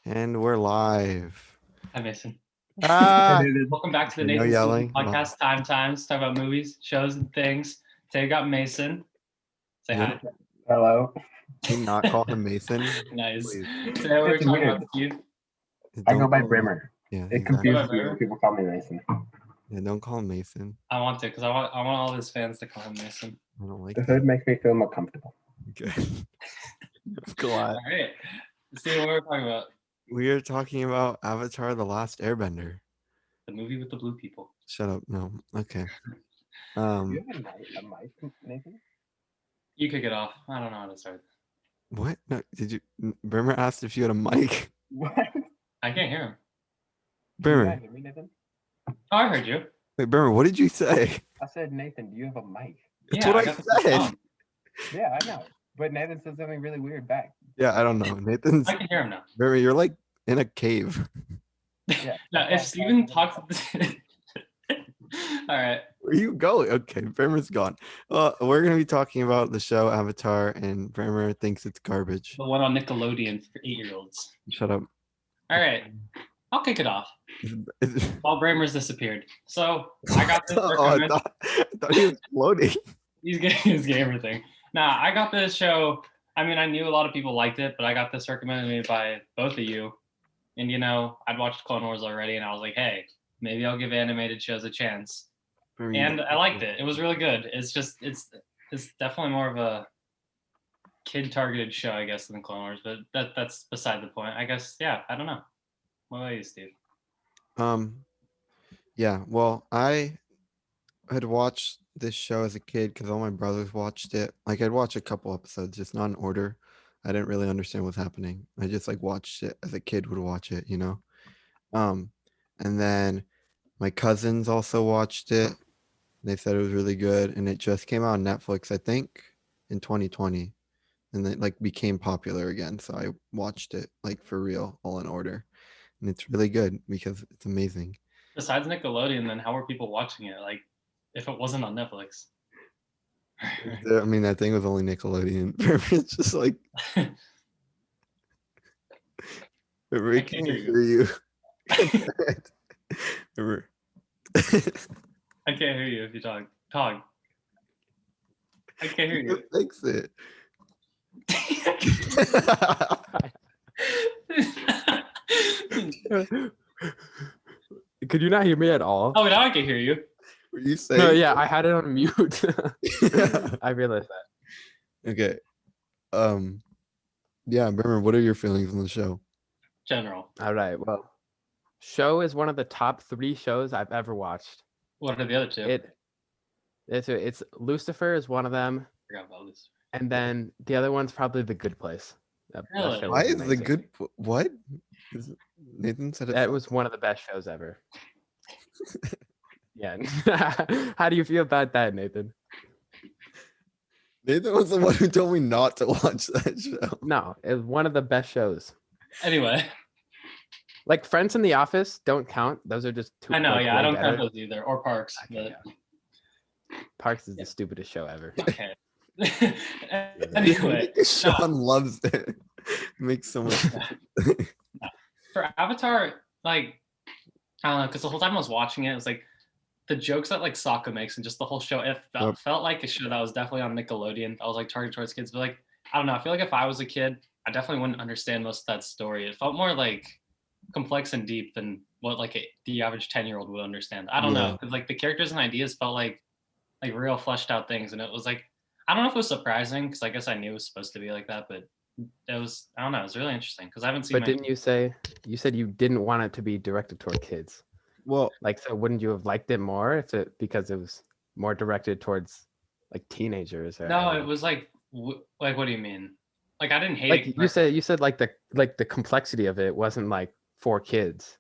And we're live. Hi, Mason. Ah, Welcome back to the no Nathan Season yelling. podcast. Times, talk about movies, shows, and things. Today we got Mason. Say Yeah. hi. Hello. Can you not call him Mason? Nice. Please. Today we're It's talking weird. about Steve. I Don't go by call him- Brehmer. Yeah, It exactly. confuses Go by me when Brehmer? people call me Mason. Yeah, don't call him Mason. I want to because I want all his fans to call him Mason. I don't like The that. hood makes me feel more comfortable. Good. Glad. All right. Steve, what we're talking about? We are talking about Avatar: The Last Airbender. The movie with the blue people. Shut up. No. Okay. Do you have a mic, Nathan? You kick it off. I don't know how to start. What? No, did you? Brehmer asked if you had a mic. What? I can't hear him. Do you Brehmer. not hear me, Nathan? Oh, I heard you. Wait, Brehmer, what did you say? I said, Nathan, do you have a mic? That's Yeah, what I got the said. phone. Yeah, I know. But Nathan said something really weird back. Yeah, I don't know. Nathan's. I can hear him now. Brehmer, you're like in a cave. Yeah. Now, if Steven talks... All right. Where are you going? Okay, Bremer's gone. We're gonna be talking about the show Avatar, and Bremer thinks it's garbage. The one on Nickelodeon for 8-year-olds. Shut up. All right. I'll kick it off. Is- While Brehmer's disappeared. So I got this. oh, I thought he was floating. He's getting everything. Nah, I got this show. I mean, I knew a lot of people liked it, but I got this recommended to me by both of you. And I'd watched Clone Wars already, and I was like, hey, maybe I'll give animated shows a chance. And I liked it. It was really good. It's just it's definitely more of a kid-targeted show, I guess, than Clone Wars. But that's beside the point. I guess. Yeah, I don't know. What about you, Steve? Yeah. Well, I had watched this show as a kid because all my brothers watched it. Like I'd watch a couple episodes, just not in order. I didn't really understand what's happening. I just like watched it as a kid would watch it, And then my cousins also watched it. They said it was really good, and it just came out on Netflix, I think, in 2020, and it like became popular again. So I watched it like for real, all in order, and it's really good because it's amazing. Besides Nickelodeon, then how were people watching it? Like, if it wasn't on Netflix. I mean, that thing was only Nickelodeon. It's just like I can't hear you. I can't hear you if you talk. Talk. I can't hear you. Fix it. Could you not hear me at all? Oh, now I can hear you. Were you saying? No, yeah, I had it on mute. I realized that. Okay. Yeah, remember, what are your feelings on the show? General. All right. Well, show is one of the top 3 shows I've ever watched. What are the other two? It's Lucifer is one of them, I forgot about this. and then the other one's probably The Good Place. That Really? show Why was is the amazing. good? What? Nathan said it. That was one of the best shows ever. Yeah. How do you feel about that, Nathan? Nathan was the one who told me not to watch that show. No, it was one of the best shows. Anyway, Like Friends and The Office don't count. Those are just 2. I know. like, Yeah, I way don't better. count those either. Or Parks. Okay, But, yeah. Parks is the stupidest show ever. okay. Anyway, Sean loves it. Makes so much sense. for Avatar, like, I don't know, because the whole time I was watching it, it was like the jokes that like Sokka makes and just the whole show. It felt like a show that was definitely on Nickelodeon. I was like targeted towards kids, but like I don't know. I feel like if I was a kid, I definitely wouldn't understand most of that story. It felt more like complex and deep than what like the average 10-year-old would understand. I don't know, because like the characters and ideas felt like real fleshed out things, and it was like I don't know if it was surprising because I guess I knew it was supposed to be like that, but it was I don't know. It was really interesting because I haven't seen. But didn't you say you said you didn't want it to be directed toward kids? Well, Like, so wouldn't you have liked it more if it because it was more directed towards like teenagers? Or, no, it was like what do you mean? Like I didn't hate like it. you said like the complexity of it wasn't like for kids.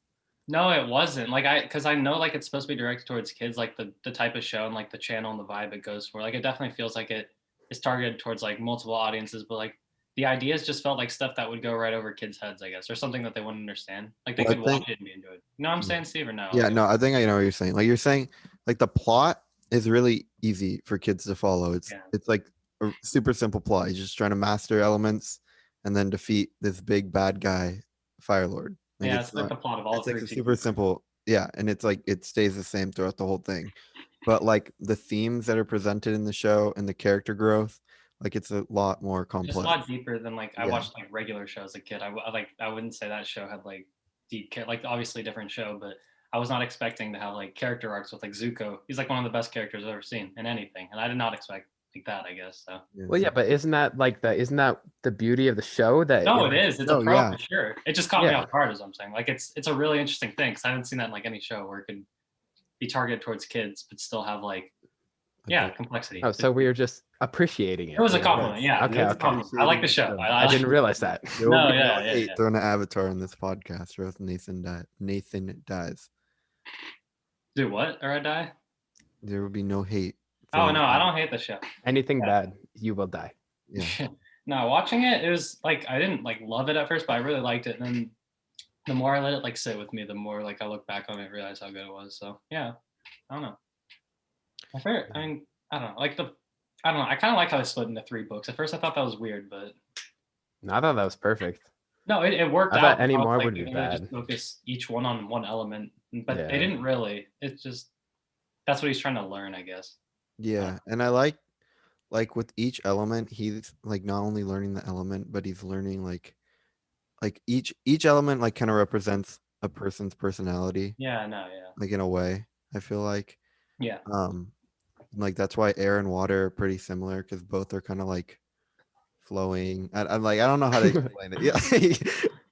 No, it wasn't. Like because I know like it's supposed to be directed towards kids, like the type of show and like the channel and the vibe it goes for. Like it definitely feels like it is targeted towards like multiple audiences, but like the ideas just felt like stuff that would go right over kids' heads, I guess, or something that they wouldn't understand. Like they could watch it and be enjoyed. You know what I'm saying, Steve, or no? yeah, no, I think I know what you're saying. Like you're saying, like the plot is really easy for kids to follow. It's like a super simple plot. He's just trying to master elements and then defeat this big bad guy Fire Lord. Like, Yeah, it's like the plot of all it's like three. a super simple, yeah, and it's like it stays the same throughout the whole thing. But like the themes that are presented in the show and the character growth, like it's a lot more Just a complex. lot deeper than like I Yeah. watched like regular shows as a kid. I wouldn't say that show had like like obviously a different show, but I was not expecting to have like character arcs with like Zuko. He's like one of the best characters I've ever seen in anything, and I did not expect like that. I guess so. Well, yeah, but isn't that the beauty of the show? That No, it is. It's No, a pro yeah. for sure. It just caught me Yeah. off guard, as I'm saying. Like it's a really interesting thing because I haven't seen that in like any show where it could be targeted towards kids but still have like complexity. Oh, so we were just appreciating it. It was a compliment. Yeah. Okay. It was a compliment. I like the show. I didn't realize that. There will No, be yeah, hate yeah. thrown at Avatar in this podcast, or else Nathan dies. Do what? Or I die? There will be no hate. Oh thrown no, at I Avatar. don't hate the show. Anything bad, you will die. Yeah. No, watching it was like I didn't like love it at first, but I really liked it. And then the more I let it like sit with me, the more like I look back on it and realize how good it was. So yeah, I don't know. My favorite, I mean, I don't know. I don't know. I kind of like how they split into 3 books. At first, I thought that was weird, but No, I thought that was perfect. no, it worked I out. thought any I was more like, would they're be gonna bad. Just focus each one on one element, but Yeah. they didn't really. It's just that's what he's trying to learn, I guess. Yeah, and I like with each element, he's like not only learning the element, but he's learning like each element like kind of represents a person's personality, Yeah, no, yeah, like in a way. I feel like yeah. like that's why air and water are pretty similar because both are kind of like flowing. I'm like I don't know how to explain it. Yeah,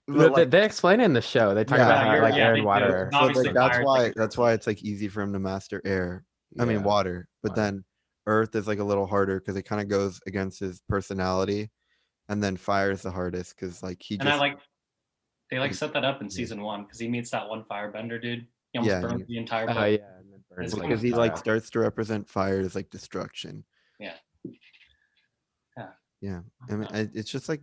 but like They explain it in the show. They talk Yeah, about how you're- like yeah, air they and do. water. so Obviously, like that's fire is, why like, that's why it's like easy for him to master air. I mean Yeah. water, but Water. then earth is like a little harder because it kind of goes against his personality, and then fire is the hardest because like he And just I like they like Mm. set that up in Yeah. season 1 because he meets that one firebender dude. He almost Yeah, burns yeah. the entire Oh boat. yeah, and then burns It's it. kind because of he like Yeah. starts to represent fire as like destruction. Yeah. Yeah, I mean it's just like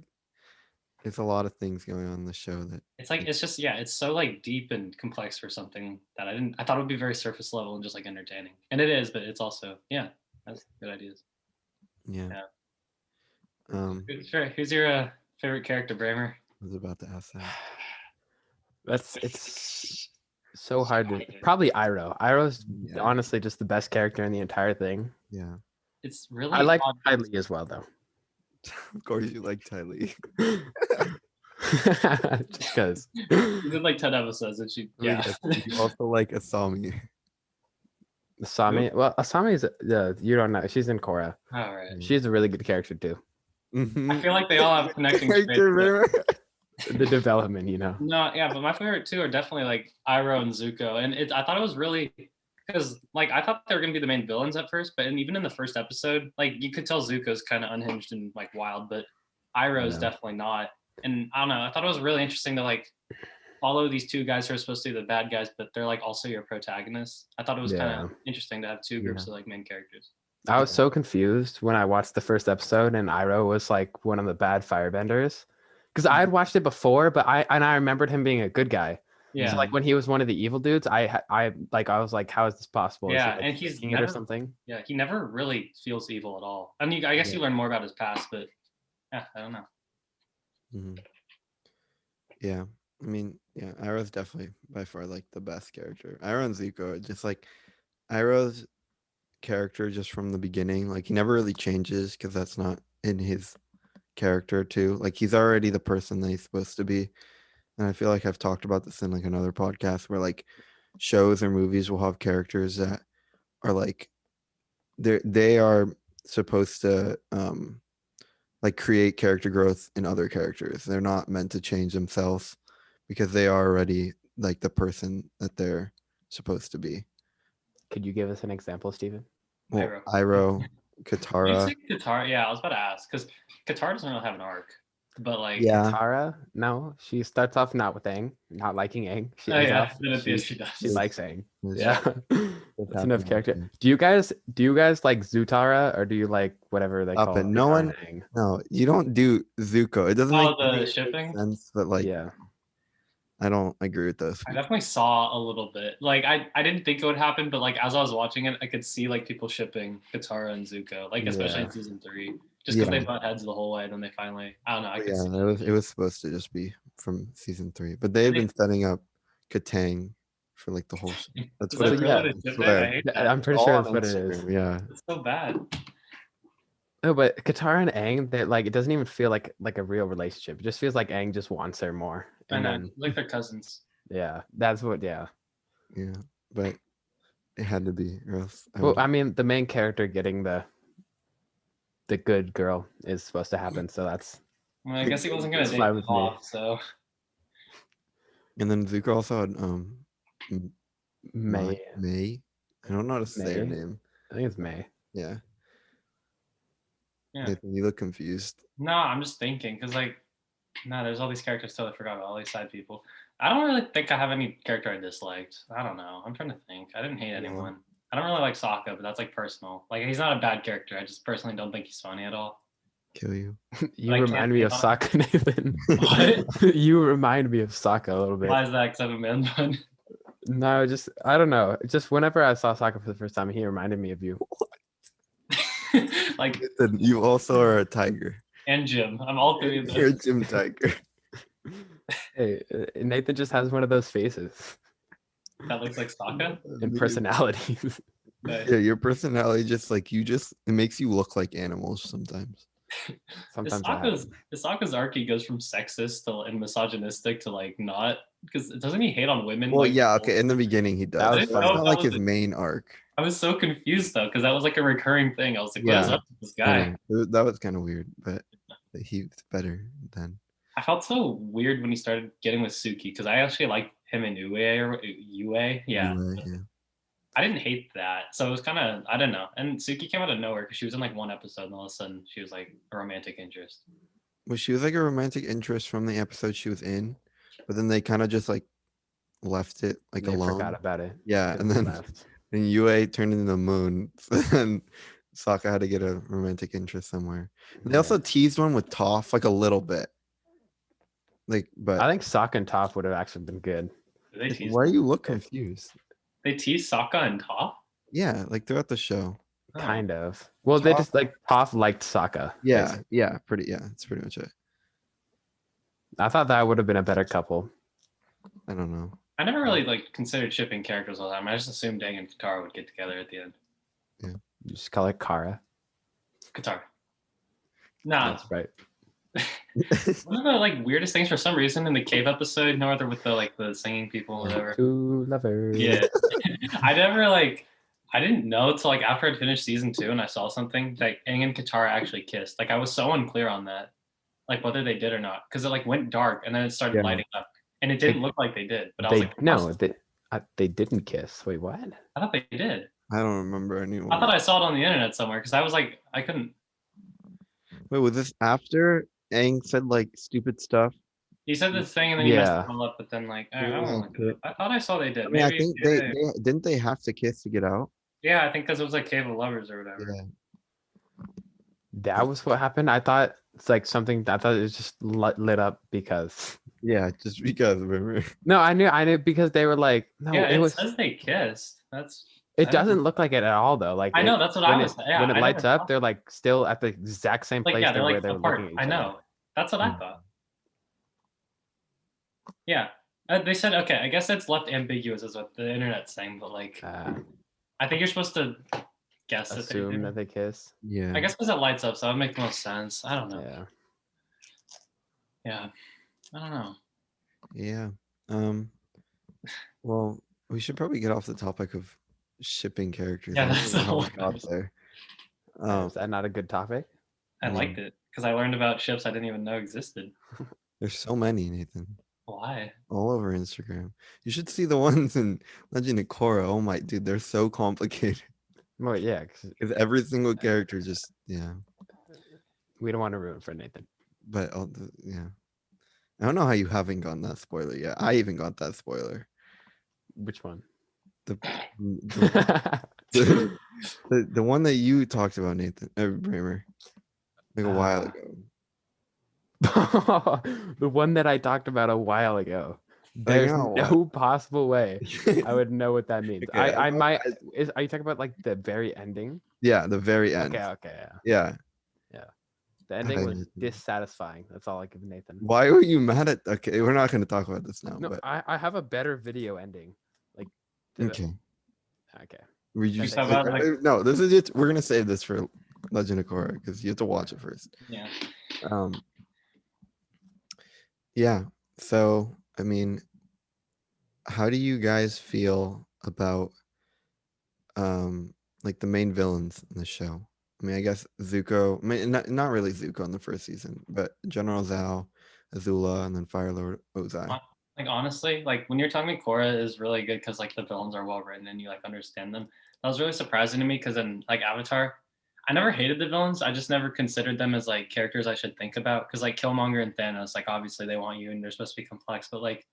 it's a lot of things going on in the show that It's like it's just it's so like deep and complex for something that I thought it would be very surface level and just like entertaining. And it is, but it's also that's good ideas. yeah. Yeah. Sure. Who's your favorite character, Brehmer? I was about to ask that. It's so hard to probably Iroh. Iroh's Yeah. honestly just the best character in the entire thing. Yeah, It's really I like odd. Ty Lee as well though. of course you like Ty Lee. Just because. She did like 10 episodes and she You also like Asami. Asami. Well, Asami's you don't know. She's in Korra. All right. She's a really good character too. I feel like they all have connecting traits. Character, but- The development, you know. No, yeah, but my favorite two are definitely like Iroh and Zuko, and I thought it was really because like I thought they were gonna be the main villains at first, but even in the first episode, like you could tell Zuko's kind of unhinged and like wild, but Iroh's Yeah. definitely not. And I don't know, I thought it was really interesting to like follow these two guys who are supposed to be the bad guys, but they're like also your protagonists. I thought it was kind of interesting to have two groups of like main characters. I was so confused when I watched the first episode and Iroh was like one of the bad firebenders. Because I had watched it before, but I remembered him being a good guy. Yeah. So like when he was one of the evil dudes, I was like, how is this possible? Is he, Yeah, like, and he's faking it or never- something. Yeah, he never really feels evil at all. I mean, I guess you learn more about his past, but yeah, I don't know. Mhm. Yeah, I mean, yeah, Iroh's definitely by far like the best character. Iroh and Zuko, are just like Iroh's character just from the beginning, like he never really changes because that's not in his character too. Like he's already the person that he's supposed to be. And I feel like I've talked about this in like another podcast where like shows or movies will have characters that are like they are supposed to like create character growth in other characters. They're not meant to change themselves because they are already like the person that they're supposed to be. Could you give us an example, Steven? Well, Iroh. Iroh, You Katara. say Katara, yeah, I was about to ask because Katara doesn't really have an arc, but like, Yeah. Tara? No, she starts off not with Aang, not liking Aang. She Oh, ends yeah, off. yes, she does. She likes Aang. Yes. Yeah, What's that's enough happening character. there? Do you guys like Zutara or do you like whatever they Stop call it. No Katara one- and Aang? No, you don't do Zuko. It doesn't Oh, make the any shipping? sense, but like Yeah, I don't agree with those. I definitely saw a little bit. Like, I didn't think it would happen, but like as I was watching it, I could see like people shipping Katara and Zuko, like especially Yeah. in season 3. Just because Yeah. they butt heads the whole way, then they finally, I don't know. I But could yeah, see it was supposed to just be from season 3, but they had been setting up Katang for like the whole show. That's Is what that it really yeah, the I ship thing? swear. I hate Yeah, that. I'm pretty All sure on that's what it is. Instagram, yeah. It's so bad. No, but Katara and Aang, they like it doesn't even feel like a real relationship. It just feels like Aang just wants her more. I And know, then like they're cousins. yeah, that's what Yeah, but it had to be, or else I Well, would. I mean, the main character getting the good girl is supposed to happen, so that's Well, I guess he wasn't gonna It's date fine with me. off, so And then Zuko also had May. May. I don't know how to say her May? name. I think it's May. Yeah. yeah. Nathan, you look confused. No, I'm just thinking because like, no, there's all these characters. Totally forgot about all these side people. I don't really think I have any character I disliked. I don't know. I'm trying to think. I didn't hate anyone. I don't really like Sokka, but that's like personal. Like he's not a bad character. I just personally don't think he's funny at all. Kill you. You I remind can't me of hate on Sokka, Nathan. What? You remind me of Sokka a little bit. Why is that? Because I have a man bun. No, just I don't know. Just whenever I saw Sokka for the first time, he reminded me of you. Like, Nathan, you also are a tiger. and Jim. I'm all three of You're a those. gym tiger. Hey, Nathan just has one of those faces That looks like Sokka. and personalities. But Yeah, your personality just like it makes you look like animals sometimes. Sometimes I have. Sokka's arc, he goes from sexist and misogynistic to like not, because doesn't he hate on women? Well, like, yeah, okay. In the beginning, he does. was That's funny. not like That was his main arc. I was so confused though, because that was like a recurring thing. I was like, what is Yeah, up with this I guy? know. That was kind of weird, but he's better than. I felt so weird when he started getting with Suki because I actually liked him and Yue. Yeah. Yeah. I didn't hate that. So it was kind of, I don't know. And Suki came out of nowhere because she was in like one episode and all of a sudden she was like a romantic interest. Well, she was like a romantic interest from the episode she was in, but then they kind of just like left it like They alone. forgot about it. Yeah, and They then left. and Yue turned into the moon, and Sokka had to get a romantic interest somewhere. And they also teased one with Toph like a little bit. Like, but I think Sokka and Toph would have actually been good. Did they tease? why do you look confused? They teased Sokka and Toph? Yeah, like throughout the show. Oh. Kind of. Well, they just like Toph liked Sokka. Yeah, basically. yeah, that's pretty much it. I thought that would have been a better couple. I don't know. I never really like considered shipping characters all the time. I just assumed Aang and Katara would get together at the end. You just call it Kara. Katara. Nah. That's right. One of the like weirdest things for some reason in the cave episode, you know, with the singing people or whatever. Two lovers. Yeah. I didn't know till like after I'd finished season 2 and I saw something like Aang and Katara actually kissed. Like I was so unclear on that, like whether they did or not, because it like went dark and then it started Yeah. lighting up, and it didn't look like they did. But I was like, No, they didn't kiss. Wait, what? I thought they did. I don't remember anymore. I thought I saw it on the internet somewhere because I was like, I couldn't. Wait, was this after Aang said like stupid stuff? He said this thing and then he messed Yeah. it all up, but then like I Yeah, don't know. okay. I thought I saw they did. I mean, I Maybe, think they didn't they have to kiss to get out? yeah, I think because it was like Cave of Lovers or whatever. Yeah. That was what happened. I thought it's like something. I thought it was just lit up because. Yeah, just because remember. No, I knew because they were like no. Yeah, it was. says they kissed. It I doesn't didn't- look like it at all though. Like I know that's what I was. Yeah, when it I lights never up, thought- they're like still at the exact same like place yeah, they're where like they were apart. looking at I each know. other. That's what I Hmm. thought. Yeah, they said okay. I guess it's left ambiguous, is what the internet's saying. But like, I think you're supposed to guess that they Assume do. that they kiss. Yeah. I guess because it lights up, so that would make the most sense. I don't know. Yeah. Yeah, I don't know. Yeah. Well, we should probably get off the topic of shipping characters. Yeah, I don't that's know the how we whole got thing. there. Is that not a good topic? I liked it because I learned about ships I didn't even know existed. There's so many, Nathan. Why? All over Instagram. You should see the ones in Legend of Korra. Oh my dude, they're so complicated. Well, yeah, 'cause Because every single character just we don't want to ruin it for Nathan. But yeah. I don't know how you haven't gotten that spoiler yet. I even got that spoiler. Which one? The the one that you talked about, Nathan, Brehmer, like a while ago. The one that I talked about a while ago. There's know, no possible way I would know what that means. Okay, I might. Are you talking about like the very ending? Yeah, the very end. Okay. Yeah. Yeah. The ending was Nathan. dissatisfying. That's all I give Nathan. Why were you mad at? Okay, we're not going to talk about this now. No, but I have a better video ending. Like, to the- okay. okay. We Like, just, so about, like- no, this is it. We're gonna save this for Legend of Korra because you have to watch it first. Yeah. Yeah. So I mean, how do you guys feel about like the main villains in the show? I mean, I guess Zuko. I mean, not really Zuko in the first season, but General Zhao, Azula, and then Fire Lord Ozai. Like honestly, like when you're telling me Korra is really good because like the villains are well written and you like understand them. That was really surprising to me because in like Avatar, I never hated the villains. I just never considered them as like characters I should think about because like Killmonger and Thanos, like obviously they want you and they're supposed to be complex, but like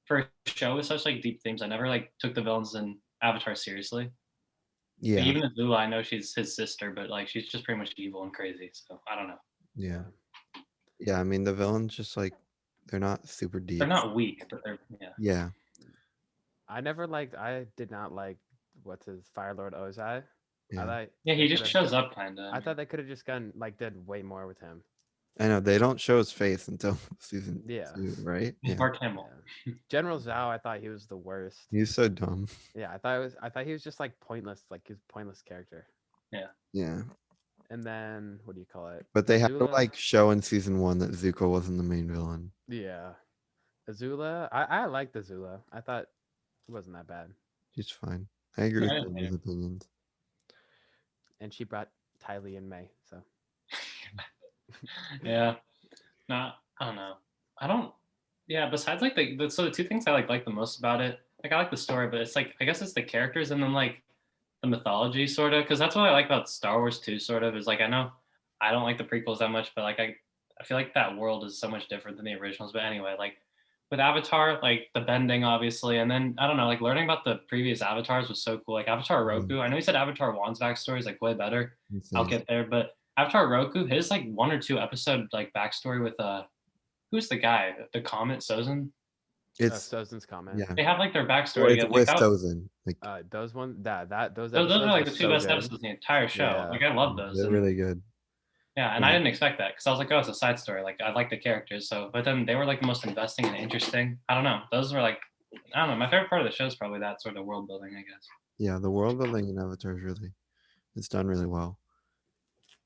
for a show with such like deep themes, I never like took the villains in Avatar seriously. Yeah. Like, even Azula, I know she's his sister, but like she's just pretty much evil and crazy. So I don't know. Yeah. Yeah. I mean, the villains just like they're not super deep. They're not weak, but they're Yeah. I did not like what's his Fire Lord Ozai. Yeah. Yeah, he they just could've- shows up kind of. I thought they could have just did way more with him. I know they don't show his face until season Yeah. 2, right? Yeah. Mark Hamill. Yeah. General Zhao, I thought he was the worst. He's so dumb. Yeah, I thought he was just like pointless, like his pointless character. Yeah. And then what do you call it? But they had to Azula- like show in season 1 that Zuko wasn't the main villain. Yeah. Azula, I liked Azula. I thought it wasn't that bad. He's fine. I agree Yeah, with his opinions. And she brought Tylee and May, so Yeah. Nah, I don't know. I don't. Yeah. Besides, like so the two things I like the most about it, like I like the story, but it's like I guess it's the characters and then like the mythology sort of, because that's what I like about Star Wars too. Sort of is like I know I don't like the prequels that much, but like I feel like that world is so much different than the originals. But anyway, like with Avatar, like the bending obviously, and then I don't know, like learning about the previous Avatars was so cool. Like Avatar Roku, I know you said Avatar 1's backstory is like way better. I'll get there, but Avatar Roku, his like 1 or 2 episode like backstory with who's the guy? The Comet Sozin? It's Sozin's comment. yeah. They have like their backstory Well, it's together. with Like, Sozin. Like Those ones those those are like the were 2 so best good. episodes in the entire show. Yeah. Like I love those. they're And, really good. yeah, and I didn't expect that because I was like, oh, it's a side story. Like I like the characters, so but then they were like the most investing and interesting. I don't know. Those were like I don't know. My favorite part of the show is probably that sort of world building, I guess. Yeah, the world building in Avatar is really it's done really well.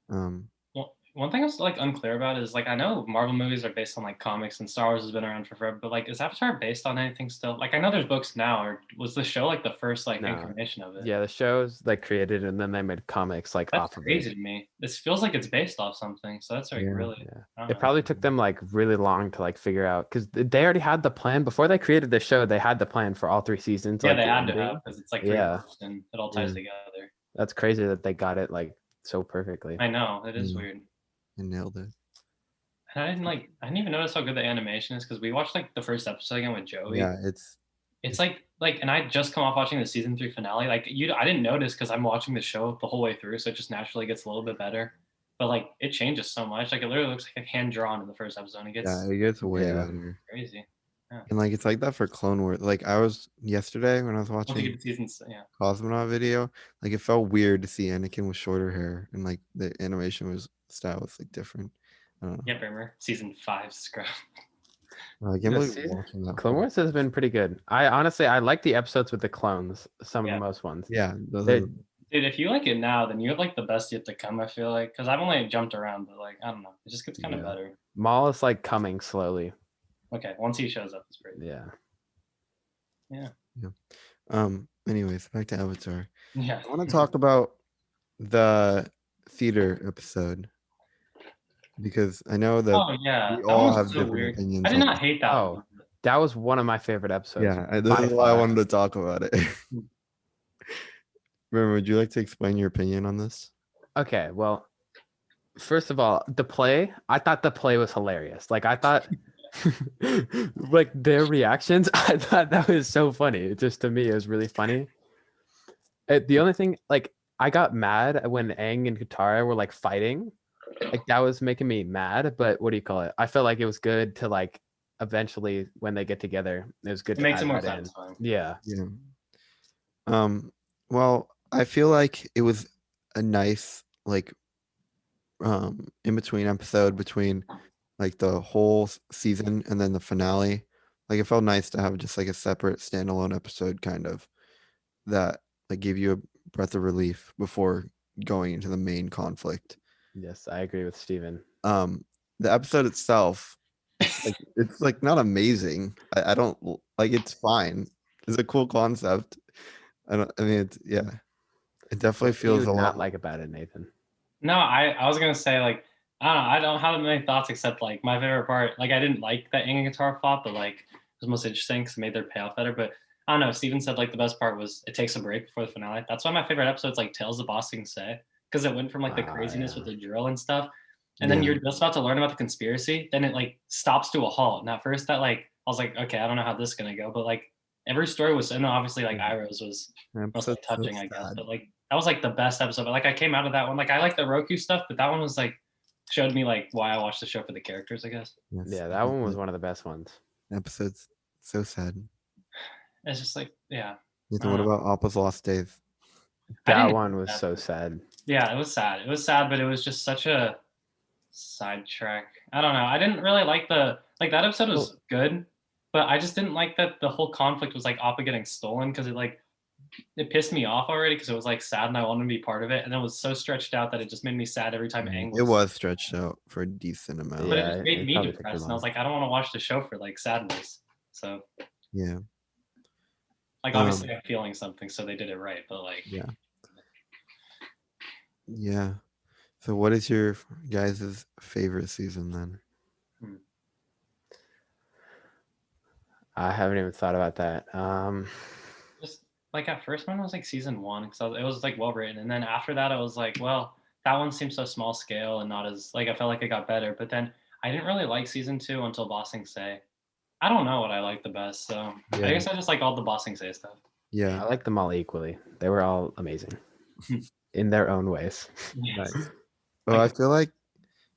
Well, one thing I was like unclear about is like I know Marvel movies are based on like comics and Star Wars has been around for forever, but like is Avatar based on anything still? Like I know there's books now, or was the show like the first like No. incarnation of it? Yeah, the show's like created and then they made comics like That's off of crazy it. to me. This feels like it's based off something, so that's like Yeah. really. Yeah. I don't It know. probably took them like really long to like figure out because they already had the plan before they created the show. They had the plan for all 3 seasons. Yeah, like, they the had to ending. have because it's like 3 Yeah. books and it all ties together. That's crazy that they got it like so perfectly. I know it is Mm. weird. I nailed it. And I didn't even notice how good the animation is because we watched like the first episode again with Joey. Yeah, It's like, and I just come off watching the season 3 finale. Like I didn't notice because I'm watching the show the whole way through, so it just naturally gets a little bit better. But like it changes so much. Like it literally looks like a hand drawn in the first episode. And it gets it gets way Yeah. better. crazy. And like it's like that for Clone Wars. Like I was yesterday when I was Once you watching get to seasons, yeah. Cosmonaut video, like it felt weird to see Anakin with shorter hair and like the animation style was like different. I don't know. Yeah, Brehmer, season 5 scrub. I can't Yeah, believe season- we're watching that. Clone one. Wars has been pretty good. I honestly like the episodes with the clones. Some of Yeah. the most ones. Yeah, those They- are, Dude, if you like it now, then you have like the best yet to come. I feel like because I've only jumped around, but like I don't know, it just gets kind of Yeah. better. Maul is like coming slowly. Okay, once he shows up, it's great. Yeah. anyways, back to Avatar. Yeah. I want to talk about the theater episode because I know that Oh yeah, we that all one have was so different weird. opinions. I did on not hate that. Oh, one. That was one of my favorite episodes. Yeah, this by is why I far. wanted to talk about it. Remember, would you like to explain your opinion on this? Okay, well, first of all, I thought the play was hilarious. Like I thought like their reactions, I thought that was so funny. It just to me it was really funny. The only thing like I got mad when Aang and Katara were like fighting. Like that was making me mad, but what do you call it? I felt like it was good to like eventually when they get together, it was good It to makes add it more that in. satisfying. Yeah. Yeah. Well, I feel like it was a nice like in between episode between like the whole season and then the finale. Like it felt nice to have just like a separate standalone episode kind of that like gave you a breath of relief before going into the main conflict. Yes, I agree with Steven. The episode itself, it's like not amazing. I don't like it's fine. It's a cool concept. I mean it's yeah. It definitely What do you feels a not lot like about it, Nathan? No, I was gonna say like I don't know. I don't have many thoughts except like my favorite part. Like I didn't like that Aang and guitar flop, but like it was most interesting because it made their payoff better. But I don't know. Steven said like the best part was it takes a break before the finale. That's why my favorite episode's like Tales of Boss Things Say because it went from like the craziness Yeah. with the drill and stuff, and then Yeah. you're just about to learn about the conspiracy. Then it like stops to a halt. And at first that like I was like, okay, I don't know how this is gonna go, but like every story was, and obviously like Iroh's was most like episode's so touching, I guess. sad. But like that was like the best episode. But like I came out of that one, like I like the Roku stuff, but that one was like showed me like why I watched the show for the characters, I guess. Yes, Yeah, that one was one of the best ones. episode's so sad. It's just like, yeah. Nathan, what about Appa's Lost Days? I That didn't one hate was that. so sad. Yeah, it was sad. It was sad, but it was just such a sidetrack. I don't know. I didn't really like the like that episode was good, but I just didn't like that the whole conflict was like Appa getting stolen because it pissed me off already because it was like sad and I wanted to be part of it, and it was so stretched out that it just made me sad every time Aang It was stretched out for a decent amount. But Yeah, it just made it me probably took too depressed, and I was long. like, I don't want to watch the show for like sadness. So Yeah. like obviously I'm feeling something, so they did it right. But like Yeah. Yeah. So what is your guys' favorite season then? I haven't even thought about that. just like at first one was like season 1 because it was like well written, and then after that I was like, well, that one seems so small scale and not as like I felt like it got better. But then I didn't really like season 2 until Bossing Say. I don't know what I like the best, so I Yeah. guess I just like all the Bossing Say stuff. Yeah. I like them all equally. They were all amazing in their own ways. Yes. Oh, I Like- feel like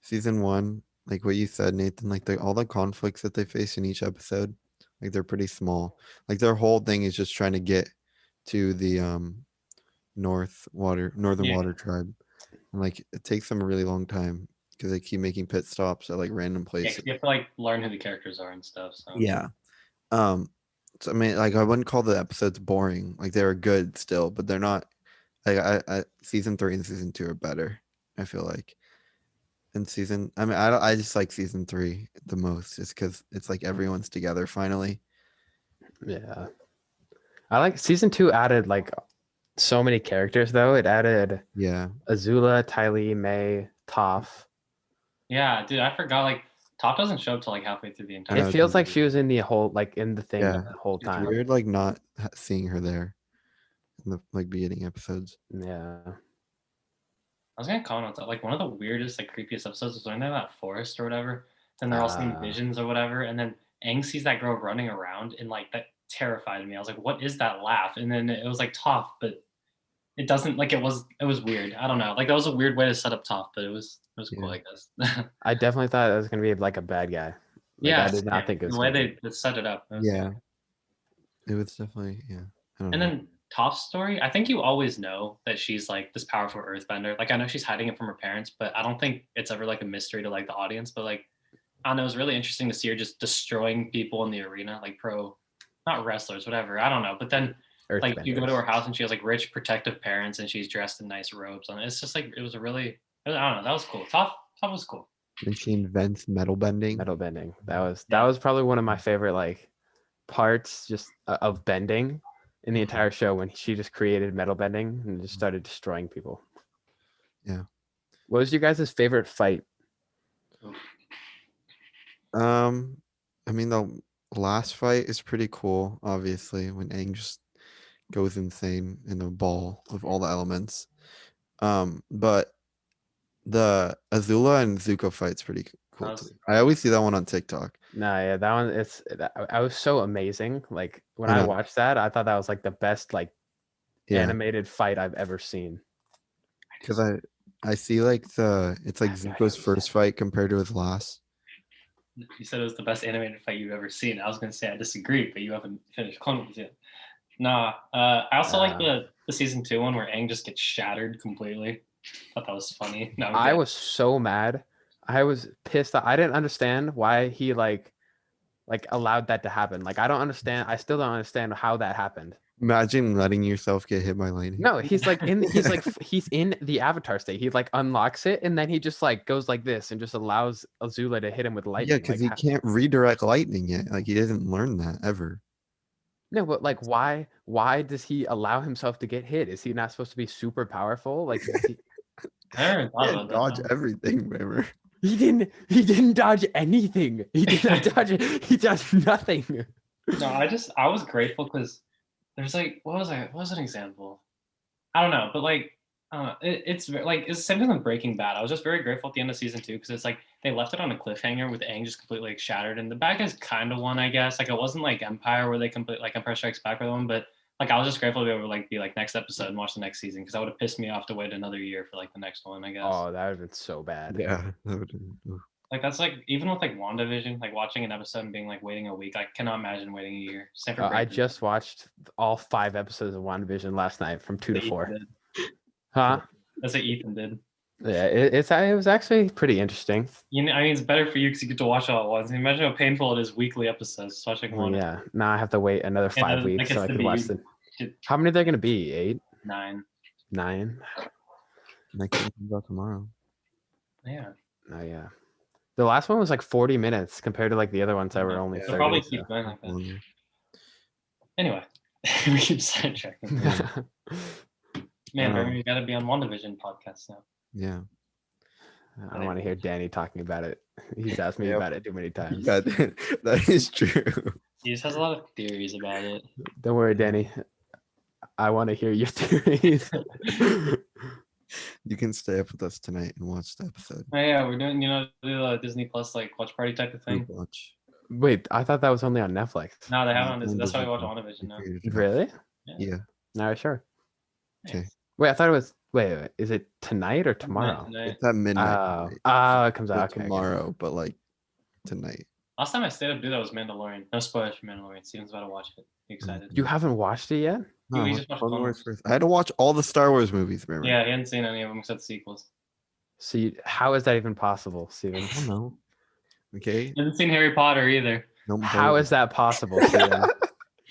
season 1, like what you said, Nathan, like all the conflicts that they face in each episode, like they're pretty small. Like their whole thing is just trying to get to the northern Yeah. water tribe. And like it takes them a really long time because they keep making pit stops at like random Yeah, 'cause places. you have to like learn who the characters are and stuff. So Yeah. So I mean, like I wouldn't call the episodes boring. Like they were good still, but they're not. Like I season 3 and season 2 are better. I feel like. And I mean, I just like season 3 the most, just because it's like everyone's together finally. Yeah. I like season 2 added like so many characters though. It added Yeah. Azula, Ty Lee, May, Toph. yeah, dude, I forgot like Top doesn't show up till like halfway through the entire. It feels like she was in the whole like in the thing Yeah. the whole It's time. weird, like not seeing her there in the like beginning episodes. Yeah. I was gonna comment on that. Like one of the weirdest, like creepiest episodes was when they're in that forest or whatever. Then they're all seeing visions or whatever, and then Aang sees that girl running around, and like that terrified me. I was like, "What is that laugh?" And then it was like Toph, but it doesn't like it was weird. I don't know. Like that was a weird way to set up Toph, but it was cool, I guess. I definitely thought it was gonna be like a bad guy. Like, yeah, I did not think it was the way gonna be. they set it up. Yeah. It was definitely I don't And know. then Toph's story, I think you always know that she's like this powerful earthbender. Like I know she's hiding it from her parents, but I don't think it's ever like a mystery to like the audience. But like I don't know, it was really interesting to see her just destroying people in the arena, like not wrestlers, whatever. I don't know. But then like you go to her house and she has like rich protective parents and she's dressed in nice robes. And it's just like it was I don't know, that was cool. Toph was cool. And she invents metal bending. Metal bending. That was probably one of my favorite like parts just of bending in the entire show when she just created metal bending and just started destroying people. Yeah. What was your guys' favorite fight? I mean the last fight is pretty cool, obviously, when Aang just goes insane in the ball of all the elements. But the Azula and Zuko fight's pretty cool too. I always see that one on TikTok. Nah, yeah, that one I was so amazing. Like when I watched that, I thought that was like the best like animated fight I've ever seen. Because I see like it's like Zuko's first fight compared to his last. You said it was the best animated fight you've ever seen. I was gonna say I disagree, but you haven't finished Clone Wars yet. Nah, I also like the season 2 one where Aang just gets shattered completely. thought that was funny. No, I'm I kidding. was so mad. I was pissed. I didn't understand why he like allowed that to happen. Like I don't understand. I still don't understand how that happened. Imagine letting yourself get hit by lightning. No, he's in the avatar state. He like unlocks it and then he just like goes like this and just allows Azula to hit him with Yeah, lightning. because Like, he can't redirect lightning yet. Like he doesn't learn that ever. no, but like why does he allow himself to get hit? Is he not supposed to be super powerful? Like is he I never even thought Can't about that. dodge though. everything, Brehmer. He didn't dodge anything. He didn't dodge it. He dodged nothing. No, I was grateful because there's like what was an example? I don't know, but like it's like it's the same thing with Breaking Bad. I was just very grateful at the end of season 2 because it's like they left it on a cliffhanger with Aang just completely like shattered, and the bad guys kind of won, I guess. Like it wasn't like Empire where they complete like Empire Strikes Back or the one, but like I was just grateful to be able to be like next episode and watch the next season because that would have pissed me off to wait another year for like the next one, I guess. Oh, that would have been so bad. Yeah. That would, Like that's like even with like WandaVision, like watching an episode and being like waiting a week, I cannot imagine waiting a year. Same for I Breaking just watched all 5 episodes of WandaVision last night from 2 Bad. to 4. Ethan did. Huh? That's what Ethan did. Yeah, it was actually pretty interesting. You know, I mean, it's better for you because you get to watch it all at once. Imagine how painful it is weekly episodes just watching one. Yeah. Now I have to wait another 5 that weeks so gets I to can be watch them. How many are there going to be? 8? 9. 9? next one comes out tomorrow. Yeah, Oh yeah. The last one was like 40 minutes compared to like the other ones that were only Yeah. 30. they'll probably so. keep going like that. Longer. Anyway, we keep sidetracking. Man, Brehmer, you got to be on WandaVision podcast now. Yeah. I don't want to hear Danny talking about it. He's asked me Yeah. about it too many times. Yeah, that is true. He just has a lot of theories about it. Don't worry, Danny. I want to hear your theories. You can stay up with us tonight and watch the episode. Oh yeah, we're doing the Disney Plus like watch party type of thing. Group watch. Wait, I thought that was only on Netflix. No, they have it on On Disney. That's why we watch Disney+. WandaVision now. Really? Yeah. No, sure. Okay. Wait, I thought it was. Wait, is it tonight or tomorrow? Tonight. It's at midnight. Oh, tonight. it comes Not out okay. tomorrow, but like tonight. Last time I stayed up to do that was Mandalorian. No spoilers for Mandalorian. Steven's about to watch it. You excited? You haven't watched it yet? No, we I just watched watched Clone Wars Clone first. I had to watch all the Star Wars movies, remember? Yeah, he hadn't seen any of them except the sequels. So how is that even possible, Steven? I don't know. Okay. He hasn't seen Harry Potter either. No, How is that possible, Steven?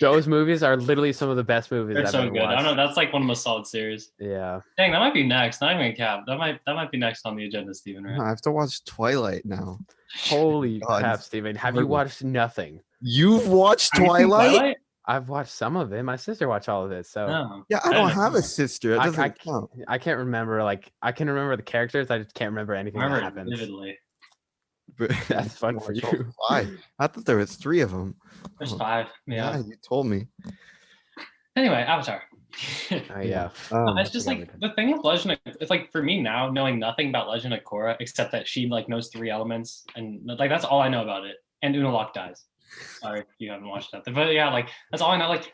Those movies are literally some of the best movies They're I've so ever good. I watched. don't know. That's like one of the most solid series. Yeah. Dang, that might be next. Not even cap. That might be next on the agenda, Steven. No, Right? I have to watch Twilight now. Holy God. crap, Steven. Have you Horrible. watched nothing? You've watched Have you seen Twilight? I've watched some of it. My sister watched all of it. So No. Yeah, I I don't didn't have know. a sister. It I, doesn't I, count. I can't remember. Like, I can remember the characters. I just can't remember anything Remember that it happens. vividly. But That's fun for watch all you. 5. I thought there was 3 of them. There's Oh, 5. Yeah. you told me. Anyway, Avatar. Oh yeah. It's just like the thing with Legend of, it's like for me now knowing nothing about Legend of Korra except that she like knows 3 elements and like that's all I know about it. And Unalaq dies. Sorry if you haven't watched that. But yeah, like that's all I know. Like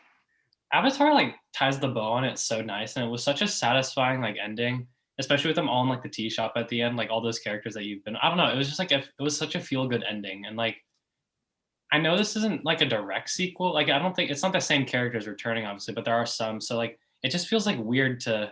Avatar like ties the bow on it so nice and it was such a satisfying like ending, especially with them all in like the tea shop at the end, like all those characters that you've been. I don't know. It was just like it was such a feel good ending and like. I know this isn't like a direct sequel. Like I don't think it's not the same characters returning, obviously, but there are some. So like it just feels like weird to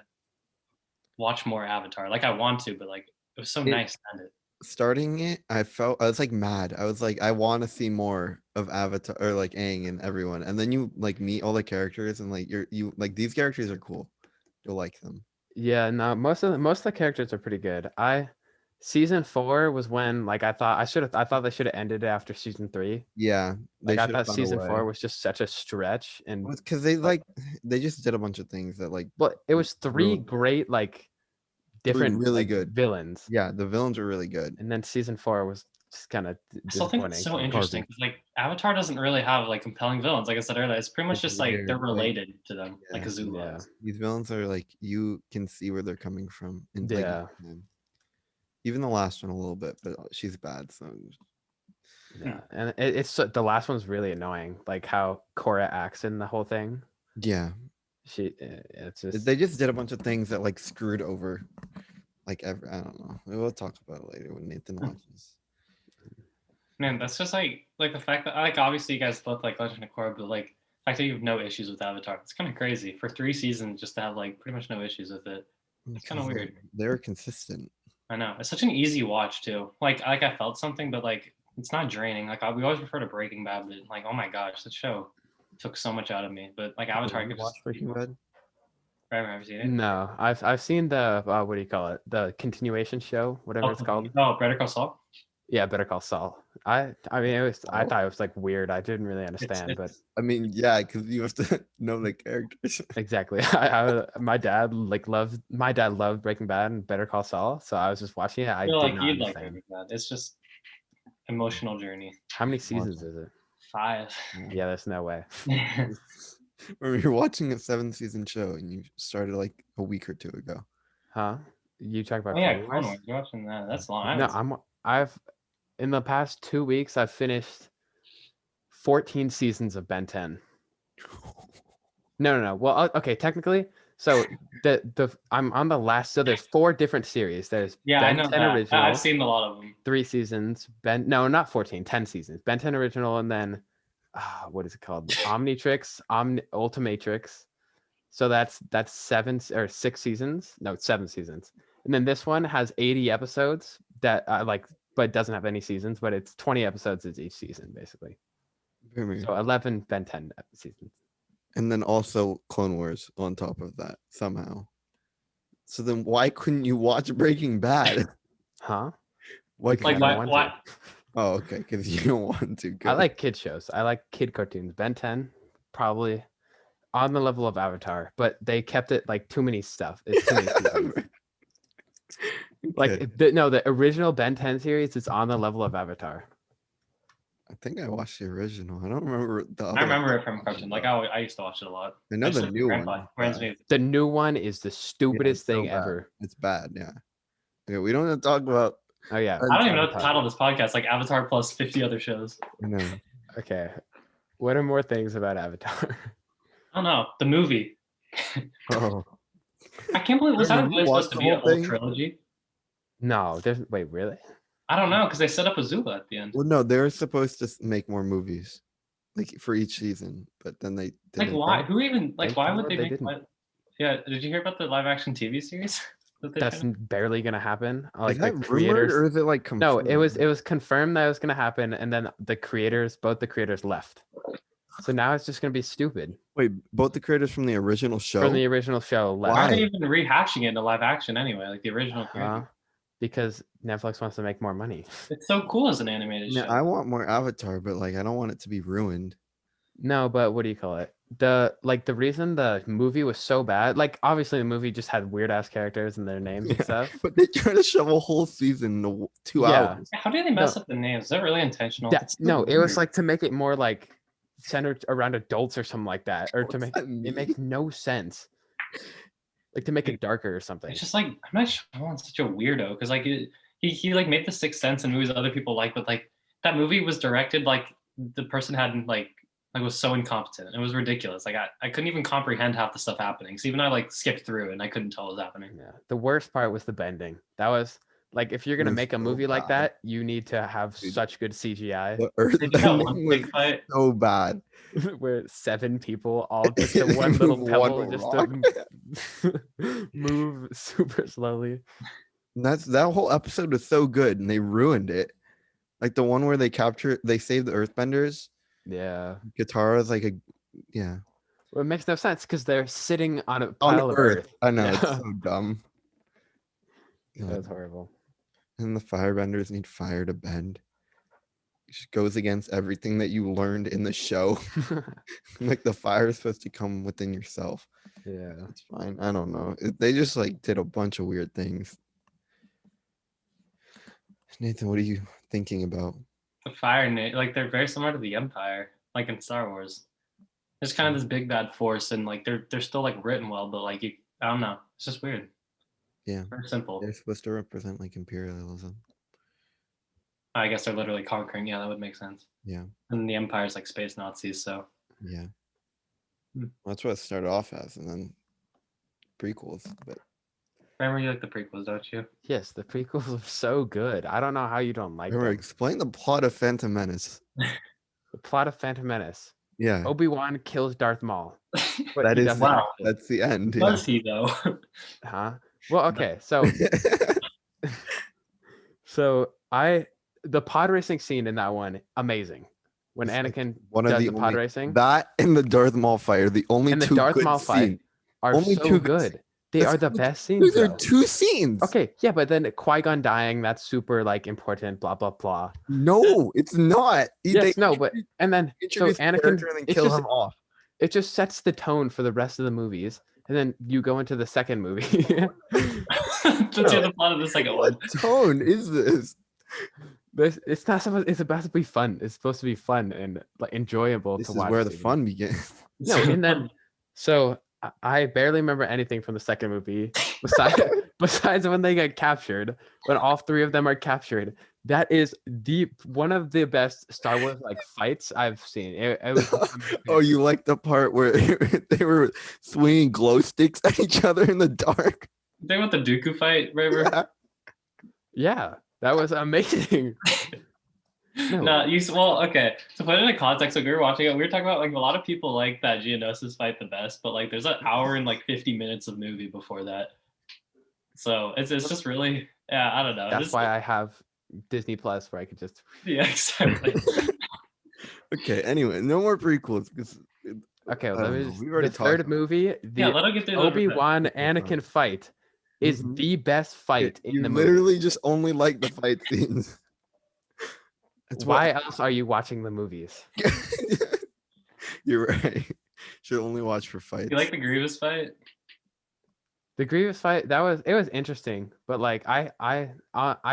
watch more Avatar. Like I want to, but like it was so nice to end it. Starting it, I was like mad. I was like, I want to see more of Avatar or like Aang and everyone. And then you like meet all the characters and like you like these characters are cool. You'll like them. Yeah, no, most of the characters are pretty good. Season 4 was when like I thought they should have ended it after season 3. Yeah, Like I should've thought found a season way. 4 was just such a stretch and because they just did a bunch of things that like but it was 3 ruined it. great like different really like, good villains. yeah, the villains are really good. And then season 4 was just kind of I still think it's so interesting because like Avatar doesn't really have like compelling villains. Like I said earlier, it's pretty much It's just like they're weird, like- related to them, like Yeah. Azula. Yeah. is. These villains are like you can see where they're coming from. And like, Yeah. even the last one a little bit, but she's bad. So Yeah. And it's the last one's really annoying. Like how Korra acts in the whole thing. yeah, It's just they just did a bunch of things that like screwed over like I don't know. We'll talk about it later when Nathan watches. Man, that's just like the fact that like obviously you guys both like Legend of Korra, but like the fact that you have no issues with Avatar, it's kind of crazy for 3 seasons just to have like pretty much no issues with it. It's kind of weird. They're consistent. I know. It's such an easy watch too. Like I felt something, but like it's not draining. Like we always refer to Breaking Bad, but like oh my gosh, that show took so much out of me. But like Avatar, I You could watch just Breaking Bad? I haven't seen it. No, I've seen the what do you call it? The continuation show, whatever it's called. Oh, Better Call Saul. Yeah, Better Call Saul. I mean, I thought it was like weird. I didn't really understand, but I mean, yeah, because you have to know the characters. exactly. My dad loved Breaking Bad and Better Call Saul, so I was just watching it. I feel did like not you'd like understand. Breaking Bad. It's just emotional journey. How many seasons is it? 5. Yeah, there's no way. Or you're watching a 7-season show and you started like a week or 2 ago. Huh? You talk about Oh yeah, Clone Clone Wars? Wars. You're watching that. That's long. No, I've in the past 2 weeks I've finished 14 seasons of Ben 10. No. Well, okay, technically, so I'm on the last. So there's 4 different series. There's Yeah, I Ben know 10 that. original. I've seen a lot of them. 3 seasons. No, not 14. 10 seasons. Ben 10 original, and then what is it called? Omnitrix, Ultimatrix. So that's 7 or 6 seasons. No, 7 seasons. And then this one has 80 episodes that but doesn't have any seasons. But it's 20 episodes is each season basically. So 11 Ben 10 seasons. And then also Clone Wars on top of that somehow. So then why couldn't you watch Breaking Bad? Huh? Why? Like why? Oh, okay, because you don't want to. I like kid shows. I like kid cartoons. Ben 10, probably on the level of Avatar, but they kept it like too many stuff. It's too many seasons. Like the original Ben 10 series is on the level of Avatar. I think I watched the original. I don't remember the other. I remember it from cartoon. Like I used to watch it a lot. I know the new one. The new one is the stupidest thing so ever. It's bad, yeah. Okay, we don't have to talk about. Oh yeah. I don't even know what the title of this podcast. Like Avatar plus 50 other shows. No. Okay. What are more things about Avatar? I don't know. The movie. Oh. I can't believe was that really supposed to be a whole trilogy? No, wait, really? I don't know because they set up Azula at the end. Well, no, they're supposed to make more movies, like for each season, but then they didn't. Like why? Who even like? Why would they make? Yeah, did you hear about the live action TV series? That's barely gonna happen. Like is that the creators, rumored or is it like confirmed? No, it was confirmed that it was gonna happen, and then both the creators left. So now it's just gonna be stupid. Wait, both the creators from the original show? From the original show left. Why are they even rehashing it into live action anyway? Like the original creator. Because Netflix wants to make more money. It's so cool as an animated show. I want more Avatar, but like I don't want it to be ruined. No, but what do you call it? The reason the movie was so bad, like obviously the movie just had weird ass characters and their names and stuff. But they try to shove a whole season into 2 hours. How do they mess up the names? Is that really intentional? No, it was like to make it more like centered around adults or something like that, or to make it makes no sense. Like to make it darker or something. It's just like I'm not sure I'm such a weirdo because like he like made The Sixth Sense and movies other people like, but like that movie was directed like the person hadn't like was so incompetent. It was ridiculous. Like I couldn't even comprehend half the stuff happening. So even I like skipped through and I couldn't tell what was happening. Yeah. The worst part was the bending. That was like if you're gonna make a movie like that, you need to have such good CGI. The earth bending was so bad. Where 7 people all just in one little pebble just to move super slowly. And that whole episode was so good and they ruined it. Like the one where they saved the earthbenders. Yeah. Katara's like well, it makes no sense because they're sitting on a pile of earth. I know, it's so dumb. That's horrible. And the firebenders need fire to bend. It goes against everything that you learned in the show. Like the fire is supposed to come within yourself. Yeah, it's fine. I don't know. They just like did a bunch of weird things. Nathan, what are you thinking about? The fire, like they're very similar to the Empire, like in Star Wars. There's kind of this big bad force, and like they're still like written well, but like I don't know. It's just weird. Yeah, very simple. They're supposed to represent like imperialism. I guess they're literally conquering. Yeah, that would make sense. Yeah. And the Empire's like space Nazis, so. Yeah. That's what it started off as, and then prequels. But remember, you like the prequels, don't you? Yes, the prequels are so good. I don't know how you don't like them. Explain the plot of Phantom Menace. The plot of Phantom Menace. Yeah. Obi-Wan kills Darth Maul. That's the end. Was he though? Huh? Well, okay, so the pod racing scene in that one, amazing. When It's like Anakin one of does the the pod only racing that and the Darth Maul fight are the only and the two Darth good Maul fight scenes. are Only so two good good. They That's are the only- best scenes. Those are Though. two scenes. Okay, yeah, but then Qui-Gon dying, that's super like important, blah blah blah. No, it's not. Yes, no, but and then so introduce the Anakin, character and then it's kill just him off. it just sets the tone for the rest of the movies, and then you go into the second movie. Let's hear the plot of the second one. What tone is this? It's not supposed. It's supposed to be fun. It's supposed to be fun and like enjoyable This to is watch. where the Steven. fun begins. No, and then so I barely remember anything from the second movie besides when they get captured. When all three of them are captured, that is one of the best Star Wars like fights I've seen. It was Oh, you like the part where they were swinging glow sticks at each other in the dark? Think about the Dooku fight, Brehmer? Yeah. Yeah, that was amazing. No, okay. To put it into context, like we were watching it, we were talking about like a lot of people like that Geonosis fight the best, but like there's an hour and like 50 minutes of movie before that. So it's just really I don't know. That's why I have Disney Plus where I could just Yeah, exactly. Okay, anyway, no more prequels because okay. I Well, don't know, the we already third talked movie, Yeah, the let him get through Obi-Wan Anakin fight is Mhm. the best fight in you the movie. literally just only like the fight scenes. That's Why else are you watching the movies? You're right. Should only watch for fights. You like the Grievous fight? The Grievous fight, it was interesting, but like I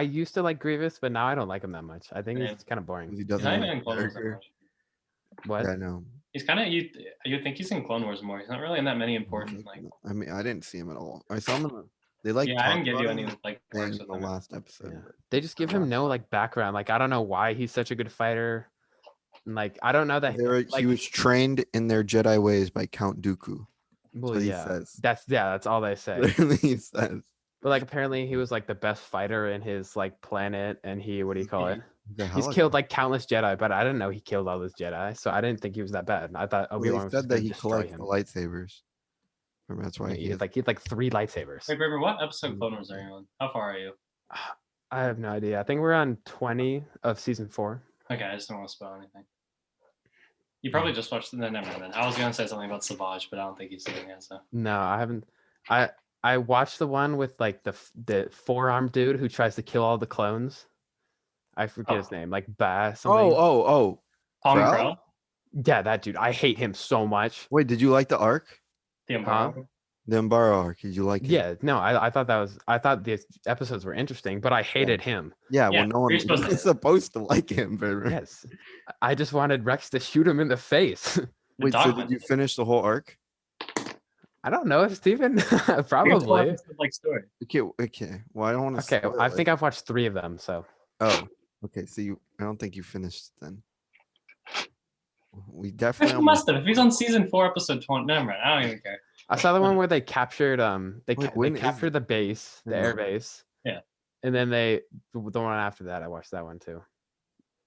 used to like Grievous, but now I don't like him that much. I think Yeah. he's kind of boring. He He's doesn't not like even in the Clone Wars that character. much. What? Yeah, I know. He's kind of you think he's in Clone Wars more. He's not really in that many important like. I mean, I didn't see him at all. I saw him. They like. Yeah, I didn't talked give about you him any like thing perks in with the him. last episode. Yeah. but They just give him no like background. Like I don't know why he's such a good fighter. And like I don't know that he was trained in their Jedi ways by Count Dooku. well, what he yeah. says. That's all they say. Literally, he says. But like apparently he was like the best fighter in his like planet, and he what do you call it? The He's hell- killed like countless Jedi, but I didn't know he killed all those Jedi, so I didn't think he was that bad. I thought Well, Obi-Wan they was said just that gonna he destroy collects him. the lightsabers. Remember, that's why Yeah, he he had like 3 lightsabers. Wait, River, what episode of Clone Wars are you on? How far are you? I have no idea. I think we're on 20 of season 4. Okay, I just don't want to spoil anything. You probably just watched. No, never mind. Then. I was gonna say something about Savage, but I don't think he's doing it. So No, I haven't. I watched the one with like the forearm dude who tries to kill all the clones. I forget his name, like Bass. Oh. Palm Krell? Krell, Yeah, that dude. I hate him so much. Wait, did you like the arc? the Embargo. Huh? The Umbara arc? Did you like it? Yeah, no, I thought the episodes were interesting, but I hated him. Yeah, Yeah, well, no one you're supposed to. is supposed to like him, but Yes, I just wanted Rex to shoot him in the face. wait, so Dogma. did you finish the whole arc? I don't know, Steven. Here's the Probably. episode, like story. Okay. Well, I don't want to. Okay, I think I've watched 3 of them. So Oh, okay. So I don't think you finished then. We He definitely must have. If he's on season 4, episode 20, never mind. I don't even care. I saw the one where they captured they when is captured it? the base, the I air know. base. Yeah. And then the one after that, I watched that one too.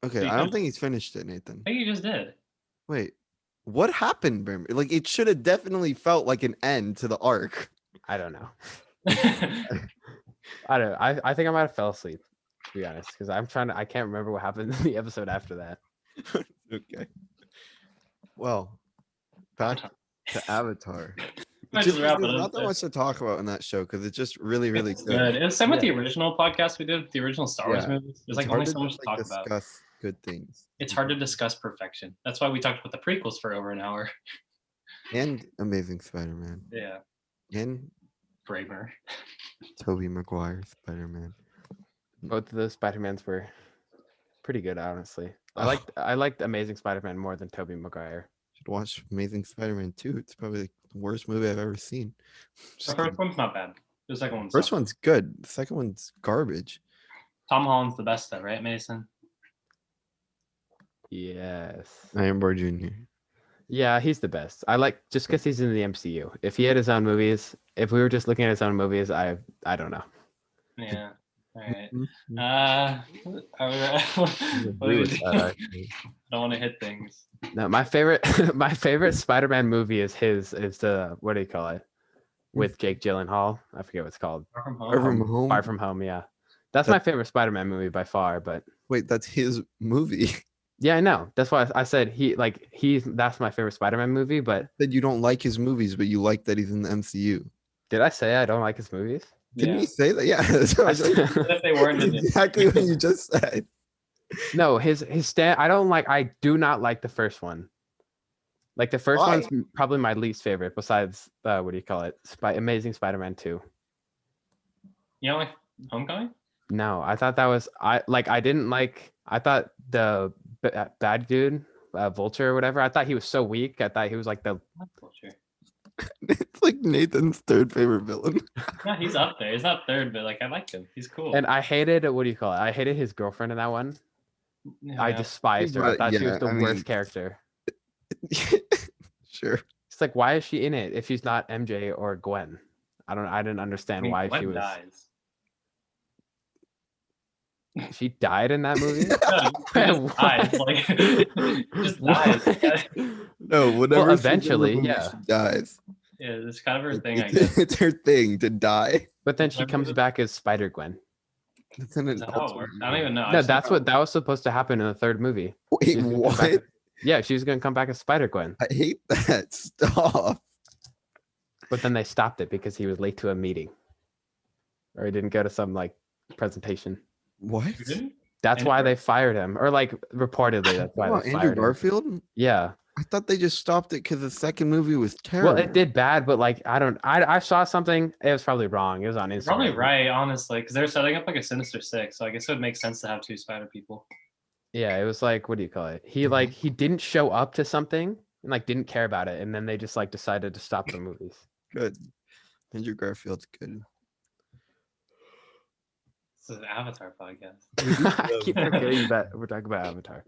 Okay, you I don't finished- think he's finished it, Nathan. I think you just did. Wait, what happened, Brehmer? Like it should have definitely felt like an end to the arc. I don't know. I don't know. I think I might have fell asleep, to be honest, because I can't remember what happened in the episode after that. Okay. Well, back to Avatar. Might Just, just wrap it there's up not that there. much to talk about in that show because it's just really, really It's good. good. It's same with the Yeah. original podcast we did, the original Star Wars Yeah. movies. There's It's like hard only so much to just, talk like, about. discuss good things. It's hard to discuss perfection. That's why we talked about the prequels for over an hour. And Amazing Spider-Man. Yeah. And Brehmer. Tobey Maguire Spider-Man. Both of those Spider-Mans were pretty good, honestly. Oh. I liked Amazing Spider-Man more than Tobey Maguire. Should watch Amazing Spider-Man 2. It's probably like the worst movie I've ever seen. The Just first one's not bad. The second one's First not. one's good. The second one's garbage. Tom Holland's the best though, right, Mason? Yes. Iron Boy Jr. Yeah, he's the best. I like just because he's in the MCU. If he had his own movies, if we were just looking at his own movies, I don't know. Yeah. All right. Mhm. What do we do? I don't want to hit things. No, my favorite my favorite Spider-Man movie is the what do you call it? with Jake Gyllenhaal. I forget what it's called. Far From Home. Far From Home. Far From Home. Yeah, that's That- my favorite Spider-Man movie by far. But Wait, that's his movie. yeah, I know. That's why I said that's my favorite Spider-Man movie. But Said you don't like his movies, but you like that he's in the MCU. did I say I don't like his movies? Didn't Yeah. you say that? Yeah. So I was like, Even if they weren't in the exactly what you just said. No, his stand. I do not like the first one. Like the first Why? one's probably my least favorite, besides what do you call it? Amazing Spider-Man 2. You don't like Homecoming? No, I thought that was I didn't like. I thought the bad dude, Vulture or whatever. I thought he was so weak. I thought he was like the. Vulture. It's like Nathan's third favorite villain. Yeah, he's up there. He's not third, but like I liked him. He's cool. And I hated what do you call it? I hated his girlfriend in that one. I Yeah. despised her. I But, thought she was yeah, the I worst mean- character. Sure. It's like, why is she in it if she's not MJ or Gwen? I didn't understand why Gwen she was. dies. She died in that movie. No, she just dies. Like, just dies. No, whatever. she's in the eventually, movie, yeah. she dies. Yeah, it's kind of her thing, I It's, guess. it's her thing to die. But then she Remember comes the- back as Spider Gwen. That's an Is that how it works? I don't even know. I No, just that's know- what that was supposed to happen in the third movie. Wait, She was gonna come back what? as- yeah, she was gonna come back as Spider Gwen, I hate that. Stop. but then they stopped it because he was late to a meeting, or he didn't go to some like presentation. What? You didn't? That's Andrew why they fired him, or like reportedly that's why Oh, they Andrew fired him. Garfield? Yeah, I thought they just stopped it because the second movie was terrible. well, it did bad, but like I saw something. It was probably wrong. It was on Instagram. Probably right, honestly, because they're setting up like a Sinister Six, so I guess it would make sense to have two Spider people. Yeah, it was like, what do you call it? He he didn't show up to something and like didn't care about it, and then they just like decided to stop the movies. Good. Andrew Garfield's good. This is an Avatar podcast. I keep forgetting that we're talking about Avatar.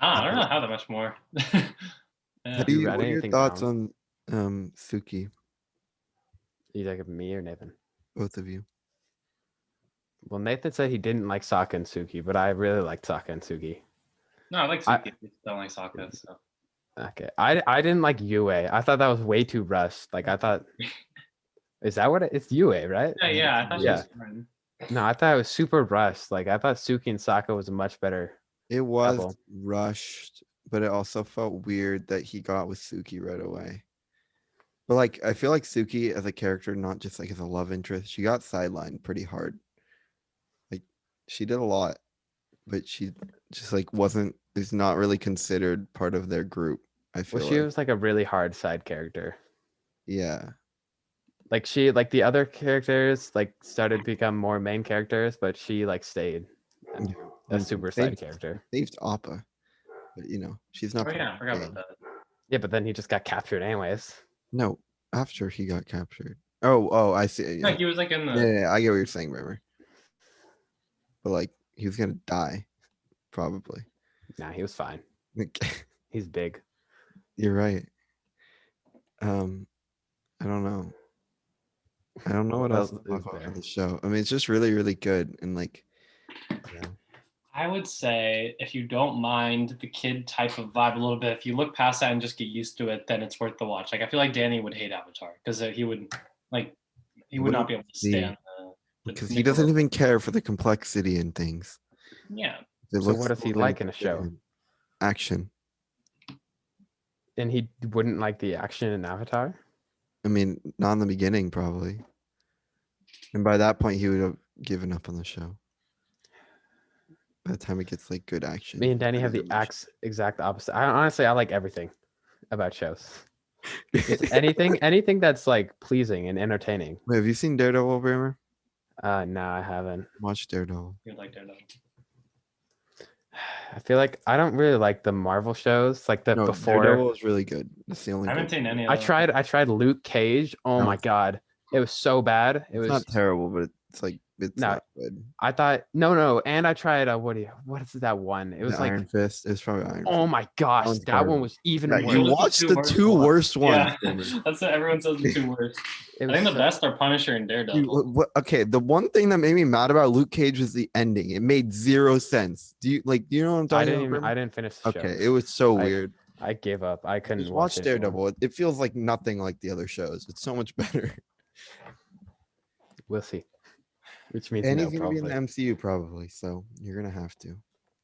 I don't know how that much more. Yeah. What are you read what are your anything thoughts down? on Suki, You talking me or Nathan? both of you? Well, Nathan said he didn't like Sokka and Suki, but I really liked Sokka and Suki. No, I like Suki. I don't like Sokka. So. Okay, I didn't like Yue. I thought that was way too rushed. Like I thought, is that what it's Yue, right? Yeah, I thought she Yeah. was fine. No, I thought it was super rushed. Like I thought Suki and Sokka was much better. It was Couple. rushed, but it also felt weird that he got with Suki right away. But like, I feel like Suki as a character, not just like as a love interest, she got sidelined pretty hard. Like, she did a lot, but she just like is not really considered part of their group. I feel Well, she like. was like a really hard side character. Yeah. Like the other characters like started to become more main characters, but she like stayed a And super saved- side character. Saved Appa, but she's not. Oh part yeah, I of forgot the about that. Yeah, but then he just got captured anyways. No, after he got captured. Oh, I see. Yeah, Like he was like in the. yeah, I get what you're saying, Brehmer. But like, he was gonna die, probably. Nah, he was fine. Like, He's big. you're right. I don't know. I don't know what What else to else talk is about for there? the show. I mean, it's just really, really good, and like, I would say if you don't mind the kid type of vibe a little bit, if you look past that and just get used to it, then it's worth the watch. Like I feel like Danny would hate Avatar because he would not be able to see, stand the because he doesn't Nickelodeon. even care for the complexity and things. Yeah, It So looks what does he so like in a show? entertaining. Action. And he wouldn't like the action in Avatar. I mean, not in the beginning, probably. And by that point, he would have given up on the show. By the time it gets like good action. Me and Danny have the animation. exact opposite. I like everything about shows. Anything that's like pleasing and entertaining. Wait, have you seen Daredevil, Brehmer? No, I haven't. Watch Daredevil. he would like Daredevil. I feel like I don't really like the Marvel shows, like the No, before. Daredevil is really good. That's the only. I haven't good seen one. any of I them. tried Luke Cage. Oh No, my god, it was so bad. It It's was not terrible, but it's like it's No, not good. I thought no, and I tried what is that one? It was The like Iron Fist. It was probably Iron. oh my gosh, one's that one terrible. was even Fist. worse. You Those are the watched two the worst two ones. worst ones. Yeah, Brehmer. that's what everyone says the two worst. It I was think the so- best are Punisher and Dude, Daredevil. okay, the one thing that made me mad about Luke Cage was the ending. It made zero sense. Do you know what I'm I talking didn't about? even Brehmer? I didn't finish the show. Okay, it was so I- weird. I gave up. I couldn't Just watch watch it anymore. Daredevil. It feels like nothing like the other shows. It's so much better. We'll see. Which means And no, he's gonna be in probably. the MCU probably, so you're gonna have to.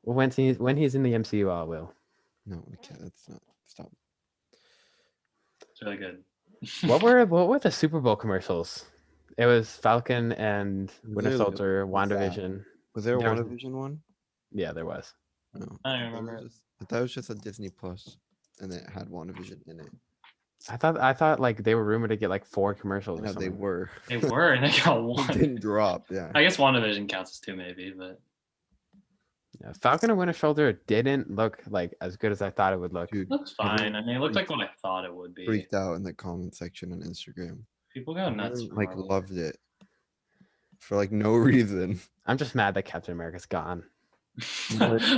Well, when he's in the MCU, I will. No, we can't. That's not. Stop. It's really good. What were the Super Bowl commercials? It was Falcon and Winter Literally, Soldier, what's that? WandaVision. Was there a There was- WandaVision one? Yeah, there was. No. I don't thought it remember was it. I thought it was just a Disney Plus, and it had WandaVision in it. I thought like they were rumored to get like 4 commercials. I Or know they something. were. They were, and they got It one. didn't drop. Yeah. I guess WandaVision counts as 2 maybe, but Yeah, Falcon and Winter Soldier didn't look like as good as I thought it would look. Dude, looks fine. everyone I mean, it looked like what I thought it would be. freaked out in the comment section on Instagram. People go nuts. Everyone, for like Marvel. loved it for like no reason. I'm just mad that Captain America's gone.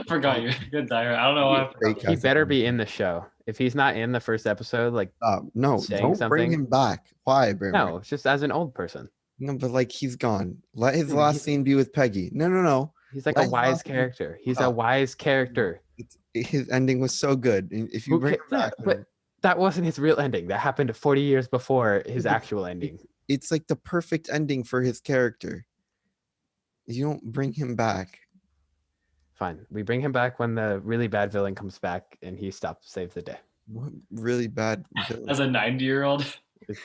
Forgot you. Good dire. I don't know why. I forgot Fake that. He Captain better be America. in the show. If he's not in the first episode, like No, saying don't bring something. him back. Why, Brehmer? no, it's just as an old person. No, but like he's gone. Let his Dude, last he- scene be with Peggy. No. He's like Let a his wise last scene- character. He's a Stop. wise character. His ending was so good. And if you Who bring ca- him yeah, back, but that wasn't his real ending. That happened 40 years before his but actual ending. it's like the perfect ending for his character. You don't bring him back. Fine. We bring him back when the really bad villain comes back and he stops to save the day. What really bad villain? As a 90-year-old.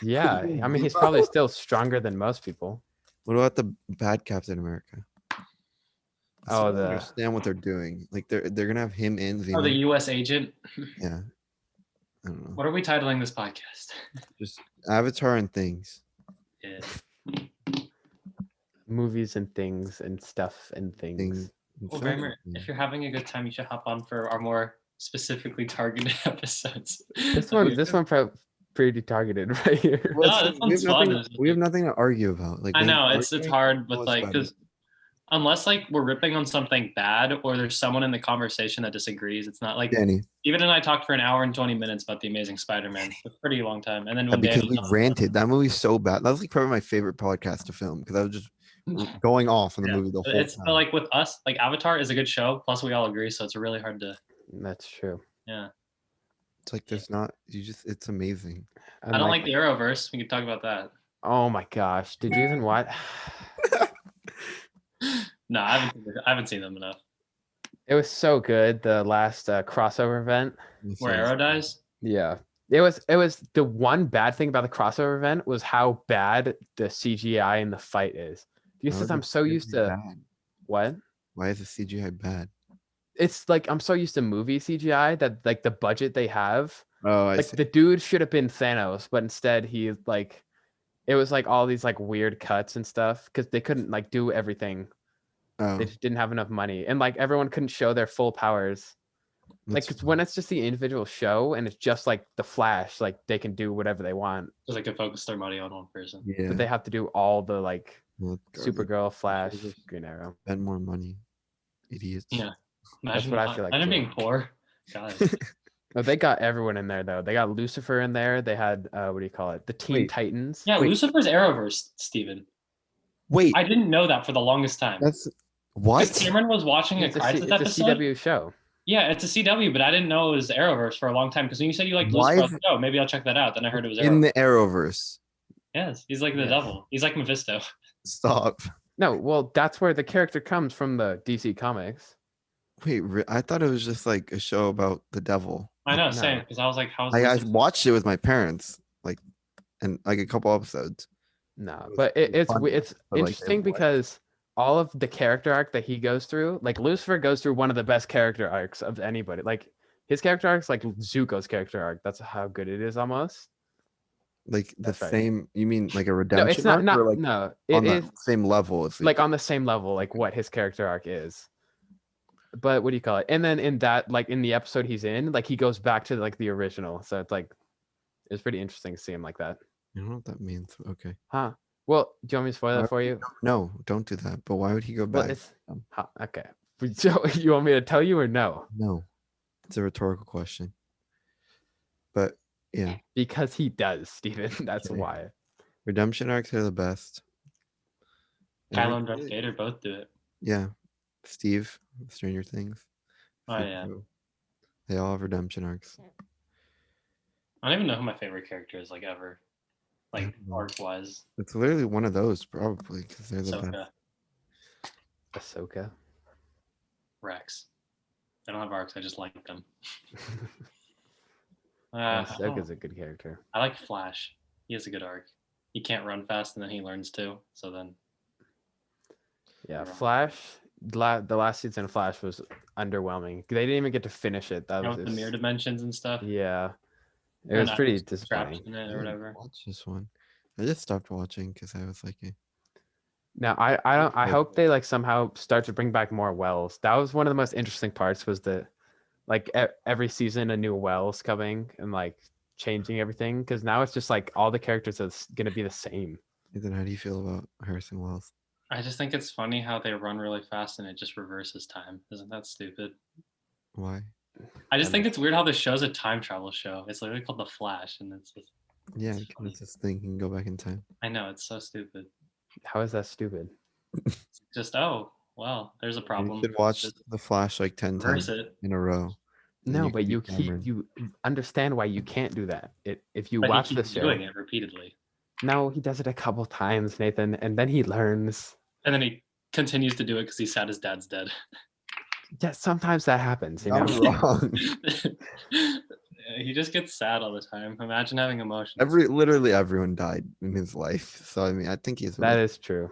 Yeah. I mean, he's probably still stronger than most people. What about the bad Captain America? I still Oh, don't understand what they're doing. Like they're gonna have him in Or the Zemo. U.S. agent. Yeah. I don't know. What are we titling this podcast? Just Avatar and things. Yeah. Movies and things and stuff and things. Things. Well, Brehmer, if you're having a good time, you should hop on for our more specifically targeted episodes. This one pretty targeted right here. Well, No, it's- this one's fun. we have nothing to argue about. Like I we know have it's arguing, hard with well, it's like fun. because unless like we're ripping on something bad or there's someone in the conversation that disagrees, it's not like Danny. even and I talked for an hour and 20 minutes about the Amazing Spider-Man. It's a pretty long time. And then Yeah, when because Danny we ranted. That movie's so bad. That was like probably my favorite podcast to film because I was just going off on the Yeah, movie the whole it's time. but like with us, like Avatar is a good show. Plus we all agree, so it's really hard to That's true. yeah. It's like there's not. It's amazing. And I don't like the Arrowverse. We could talk about that. Oh my gosh. Did you even watch? No, I haven't seen them enough. It was so good. The last crossover event. Where Arrow dies? Yeah. It was the one bad thing about the crossover event was how bad the CGI in the fight is. Because I'm so used to Bad. what? Why is the CGI bad? It's like I'm so used to movie CGI that like the budget they have. Oh, I Like see. the dude should have been Thanos, but instead he like it was like all these like weird cuts and stuff because they couldn't like do everything. Oh, They just didn't have enough money. And like everyone couldn't show their full powers. Like that's it's when it's just the individual show and it's just like the Flash, like they can do whatever they want. Because they could focus their money on one person. yeah. But they have to do all the like well, it's garbage. Supergirl, Flash, Should've Green Arrow. Spend more money, idiots. Yeah. That's what I feel like Imagine too. being poor. God. Oh, they got everyone in there though. They got Lucifer in there. They had what do you call it? The Teen Wait. Titans. Yeah, Wait. Lucifer's Arrowverse, Steven. Wait, I didn't know that for the longest time. that's Because what? Cameron was watching a It's a, Crisis it's a episode. CW show. Yeah, it's a CW, but I didn't know it was Arrowverse for a long time. Because when you said you like Why Lucifer, I is was like, oh, maybe I'll check that out. Then I heard it was In Arrowverse. the Arrowverse. Yes, he's like the Yes. devil. He's like Mephisto. Stop. No, well, that's where the character comes from the DC comics. Wait, I thought it was just like a show about the devil. I know, No. same. Because I was like, how's I Lucifer? watched it with my parents, like, and like a couple episodes. No, was- but it was it's fun, it's but, like, interesting what? because all of the character arc that he goes through, like Lucifer goes through one of the best character arcs of anybody. Like his character arc's like Zuko's character arc. That's how good it is almost. Like the That's right. same. You mean like a No, redemption it's not. arc, Not or like no. on It the is same level as like on the same level, like what his character arc is. But what do you call it? And then in that, like in the episode he's in, like he goes back to like the original. So it's like it's pretty interesting to see him like that. I don't know what that means. Okay. Huh. Well, do you want me to spoil Why that for would he you? No, don't do that. But why would he go Well, back? it's huh, okay. So you want me to tell you or no? No, it's a rhetorical question. But yeah, Because he does, Steven. That's Okay. why. redemption arcs are the best. Every- Kylo and Darth Vader both do it. Yeah, Steve, Stranger Things. Oh, yeah. They all have redemption arcs. I don't even know who my favorite character is, like ever, like arc wise. It's literally one of those probably because they're the Ahsoka, best. Ahsoka. Rex. They don't have arcs. I just like them. Ahsoka's a good character. I like Flash. He has a good arc. He can't run fast, and then he learns to. So then. Yeah, Flash. The last season of Flash was underwhelming. They didn't even get to finish it. That was with the mirror dimensions and stuff. Yeah, it was pretty disappointing. In it or whatever. Watch this one. I just stopped watching because I was like, Now I hope they like somehow start to bring back more Wells. That was one of the most interesting parts. Was the like every season a new Wells coming and like changing everything, because now it's just like all the characters are gonna be the same. Ethan, how do you feel about Harrison Wells? I just think it's funny how they run really fast and it just reverses time. Isn't that stupid? Why? I just think it's weird how the show's a time travel show. It's literally called The Flash, and it's just it's this thing you can go back in time. I know, it's so stupid. How is that stupid? It's just well, there's a problem. You should watch The Flash like 10 times in a row. No, but you understand why you can't do that. If you watch the show, doing it repeatedly. No, he does it a couple times, Nathan, and then he learns. And then he continues to do it because he's sad his dad's dead. Yeah, sometimes that happens. You know, wrong. He just gets sad all the time. Imagine having emotions. Literally everyone died in his life. So I mean, I think that is true.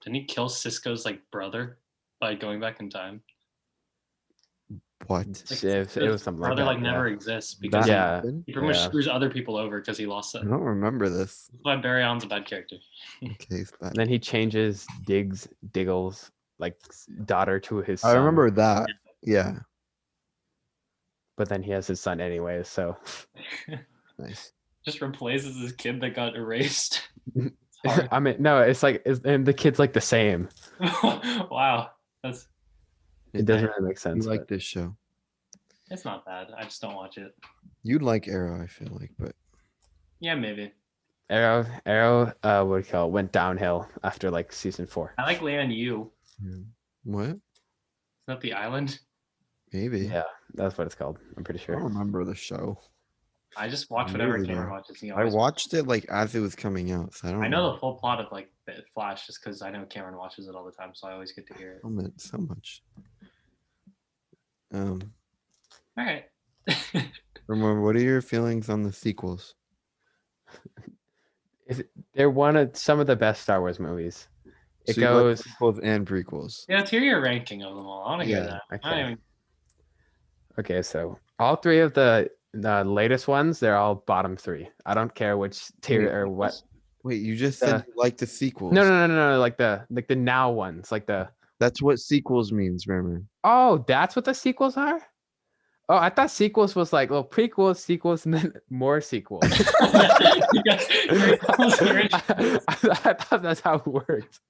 Didn't he kill Cisco's like brother by going back in time? What? Like, it was something like that. Brother never exists because he pretty much screws other people over because he lost it. I don't remember this. That's why Barry Allen's a bad character. Okay, he's bad. And then he changes Diggle's like daughter to his son. I remember that. Yeah. But then he has his son anyway, so nice. Just replaces his kid that got erased. I mean, no, and the kid's like the same. Wow, it doesn't really make sense. You like this show? It's not bad. I just don't watch it. You'd like Arrow, I feel like, but yeah, maybe. Arrow, what do you call it? Went downhill after like season 4. I like Lian Yu. What? Is that the island? Maybe. Yeah, that's what it's called. I'm pretty sure. I don't remember the show. I just watch whatever Cameron watches. I watched it like as it was coming out, so I know the full plot of like Flash just because I know Cameron watches it all the time, so I always get to hear it. So much. All right. Remember, what are your feelings on the sequels? They're some of the best Star Wars movies. It So goes like sequels and prequels. Yeah, let's hear your ranking of them all. I want to hear that. Okay. Okay, so all 3 of the latest ones, they're all bottom 3. I don't care which tier or what. Wait, you just said you like the sequels. No, like the now ones, like the. That's what sequels means, remember? Oh, that's what the sequels are? Oh, I thought sequels was like, well, prequels, sequels, and then more sequels. I thought that's how it worked.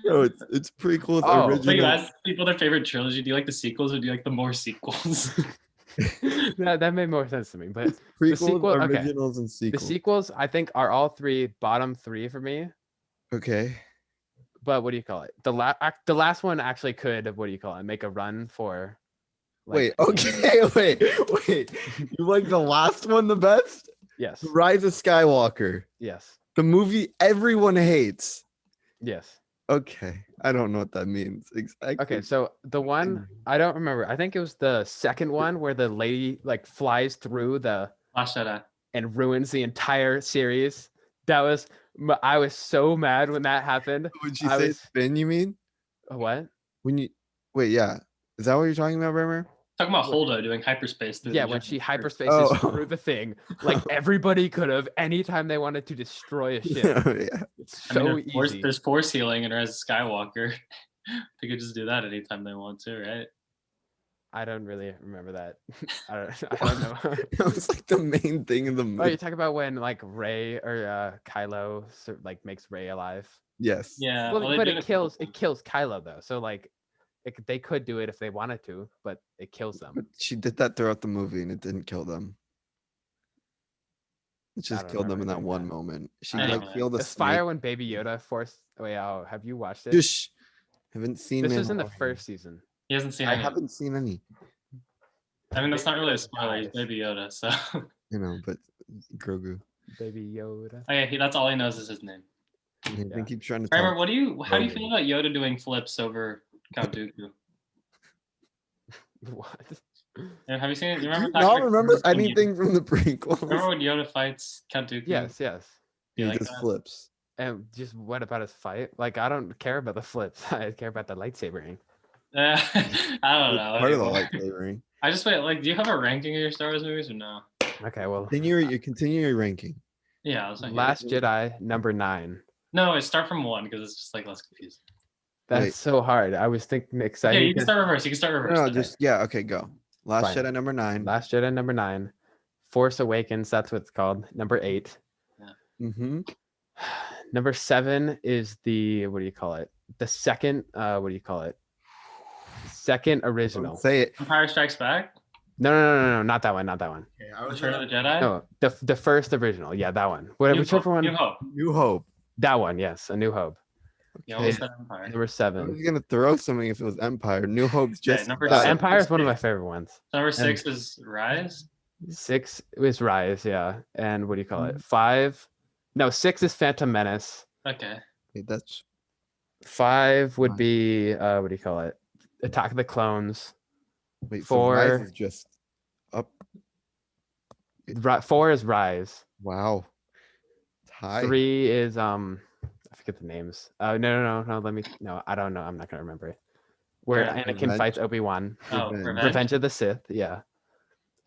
No, it's prequels, original. So you ask people their favorite trilogy. Do you like the sequels or do you like the more sequels? that made more sense to me. But prequels, originals, and sequels. The sequels, I think, are all 3 bottom 3 for me. Okay. But what do you call it? The last one actually could, what do you call it? Make a run for. Wait. You like the last one the best? Yes. Rise of Skywalker. Yes. The movie everyone hates. Yes. Okay. I don't know what that means exactly. Okay, so the one I don't remember. I think it was the second one where the lady like flies through the and ruins the entire series. I was so mad when that happened. When she said spin, you mean? What? Yeah. Is that what you're talking about, Brehmer? Talking about Holdo doing hyperspace through when she hyperspaces through the thing. Like everybody could have anytime they wanted to destroy a ship. It's so easy. There's force healing in Rise of Skywalker. They could just do that anytime they want to, right? I don't really remember that. I don't know. That was like the main thing in the movie. Oh, you talk about when like Rey or Kylo like makes Rey alive. Yes. Yeah. Well, but it kills Kylo though. So like they could do it if they wanted to, but it kills them. But she did that throughout the movie and it didn't kill them. It just killed them in that one moment. She killed the fire when Baby Yoda forced. Wait, have you watched it? Just haven't seen. This was in the first season. He hasn't seen I any. haven't seen any. I mean, that's not really a Yoda spoiler. He's dies. Baby Yoda, so. You know, but Grogu. Baby Yoda. Oh, yeah, that's all he knows is his name. I think he's trying to Brehmer, tell. how do you Grogu. feel about Yoda doing flips over Count Dooku? What? Yeah, have you seen it? You Do remember? you not Patrick? remember when he- anything from the prequels? Remember when Yoda fights Count Dooku? Yes. You He like just that? flips. And just what about his fight? Like, I don't care about the flips. I care about the lightsabering. I don't It's know. part of the anymore. lightsabering. I just wait. Like, do you have a ranking of your Star Wars movies or no? Okay, well, Continue your ranking. Yeah, I was like, Last Jedi, number 9. No, start from 1 because it's just like less confusing. That's Wait. so hard. I was thinking excited. Yeah, you can start reverse. You can start reverse. No, just okay, go. Last Fine. Jedi number 9. Last Jedi, number 9. Force Awakens, that's what it's called. Number 8. Mm-hmm. Number 7 is the, what do you call it? The second, what do you call it? Second original. Don't say it. Empire Strikes Back. No, not that one. Okay, Return of the Jedi. No, the first original. Yeah, that one. Whichever one. New Hope. New Hope. That one, yes, A New Hope. You Okay. almost said Empire. Number I was 7. gonna throw something if it was Empire. New Hope's just number No, six. Empire is one of my favorite ones. Number 6 is Rise. 6 is Rise, yeah. And what do you call Mm-hmm. it? 5. No, 6 is Phantom Menace. Okay. Wait, that's 5 would Nice. be what do you call it? Attack of the Clones. wait. 4. So Rise is just up. 4 is Rise. Wow. It's high. 3 is I forget the names. No. Let me. No, I don't know. I'm not gonna remember it. Where Okay. Anakin Revenge. fights Obi-Wan. Oh, Revenge. Revenge of the Sith. Yeah.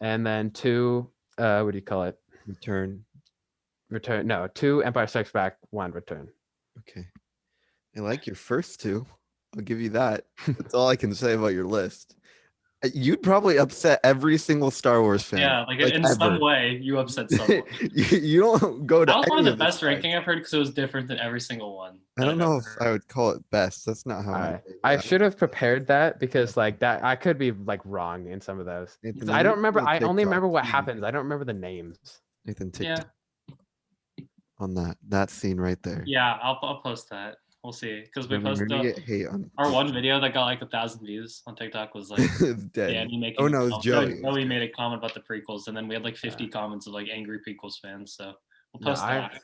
And then 2. What do you call it? Return. Return. No, 2 Empire Strikes Back. 1 Return. Okay. I like your first 2. I'll give you that. That's all I can say about your list. You'd probably upset every single Star Wars fan. Yeah, like in some ever. way, you upset someone. you don't go to. That was one of any the the best sides. ranking I've heard because it was different than every single one. I don't know if I've I ever would call it best. That's not how Alright. I should have prepared that because like that I could be like wrong in some of those. Nathan, I you don't need remember. to I only TikTok. remember what You- happens. I don't remember the names. Nathan, heard. Yeah, TikTok on that scene right there. yeah, I'll post that. We'll see because we I mean, posted we're gonna get hate on our one video that got like 1,000 views on TikTok was like it's dead. Danny making. Oh a no, it's comment. Joey. Joey made a comment about the prequels, and then we had like 50 comments of like angry prequels fans. So we'll No, post that.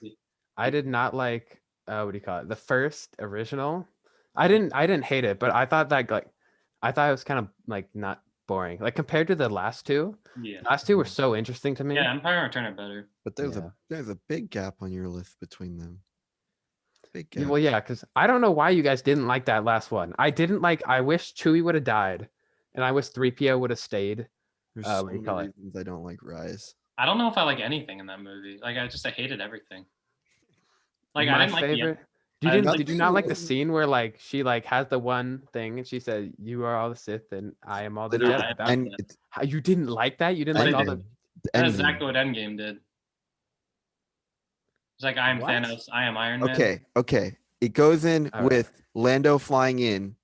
I did not like what do you call it? The first original. I didn't hate it, but I thought that like I thought it was kind of like not boring. Like compared to the last 2. Yeah, Last 2 were so interesting to me. yeah, Empire and Return are better. But there's Yeah. there's a big gap on your list between them. Big Yeah, gap. well, yeah, because I don't know why you guys didn't like that last one. I didn't like. I wish Chewie would have died, and I wish 3PO would have stayed. There's what so do you many call it? reasons I don't like Rise. I don't know if I like anything in that movie. Like I hated everything. Like I My didn't like favorite. I didn't Did you not like the Nothing- scene where like she like has the one thing and she said, "You are all the Sith and I am all the Literally, Jedi." I- and it's How- You didn't like that? You didn't like all the. Endgame. The That's Endgame. exactly what Endgame did. It's like I am What? Thanos, I am Iron Man. Okay. It goes in All right. with Lando flying in.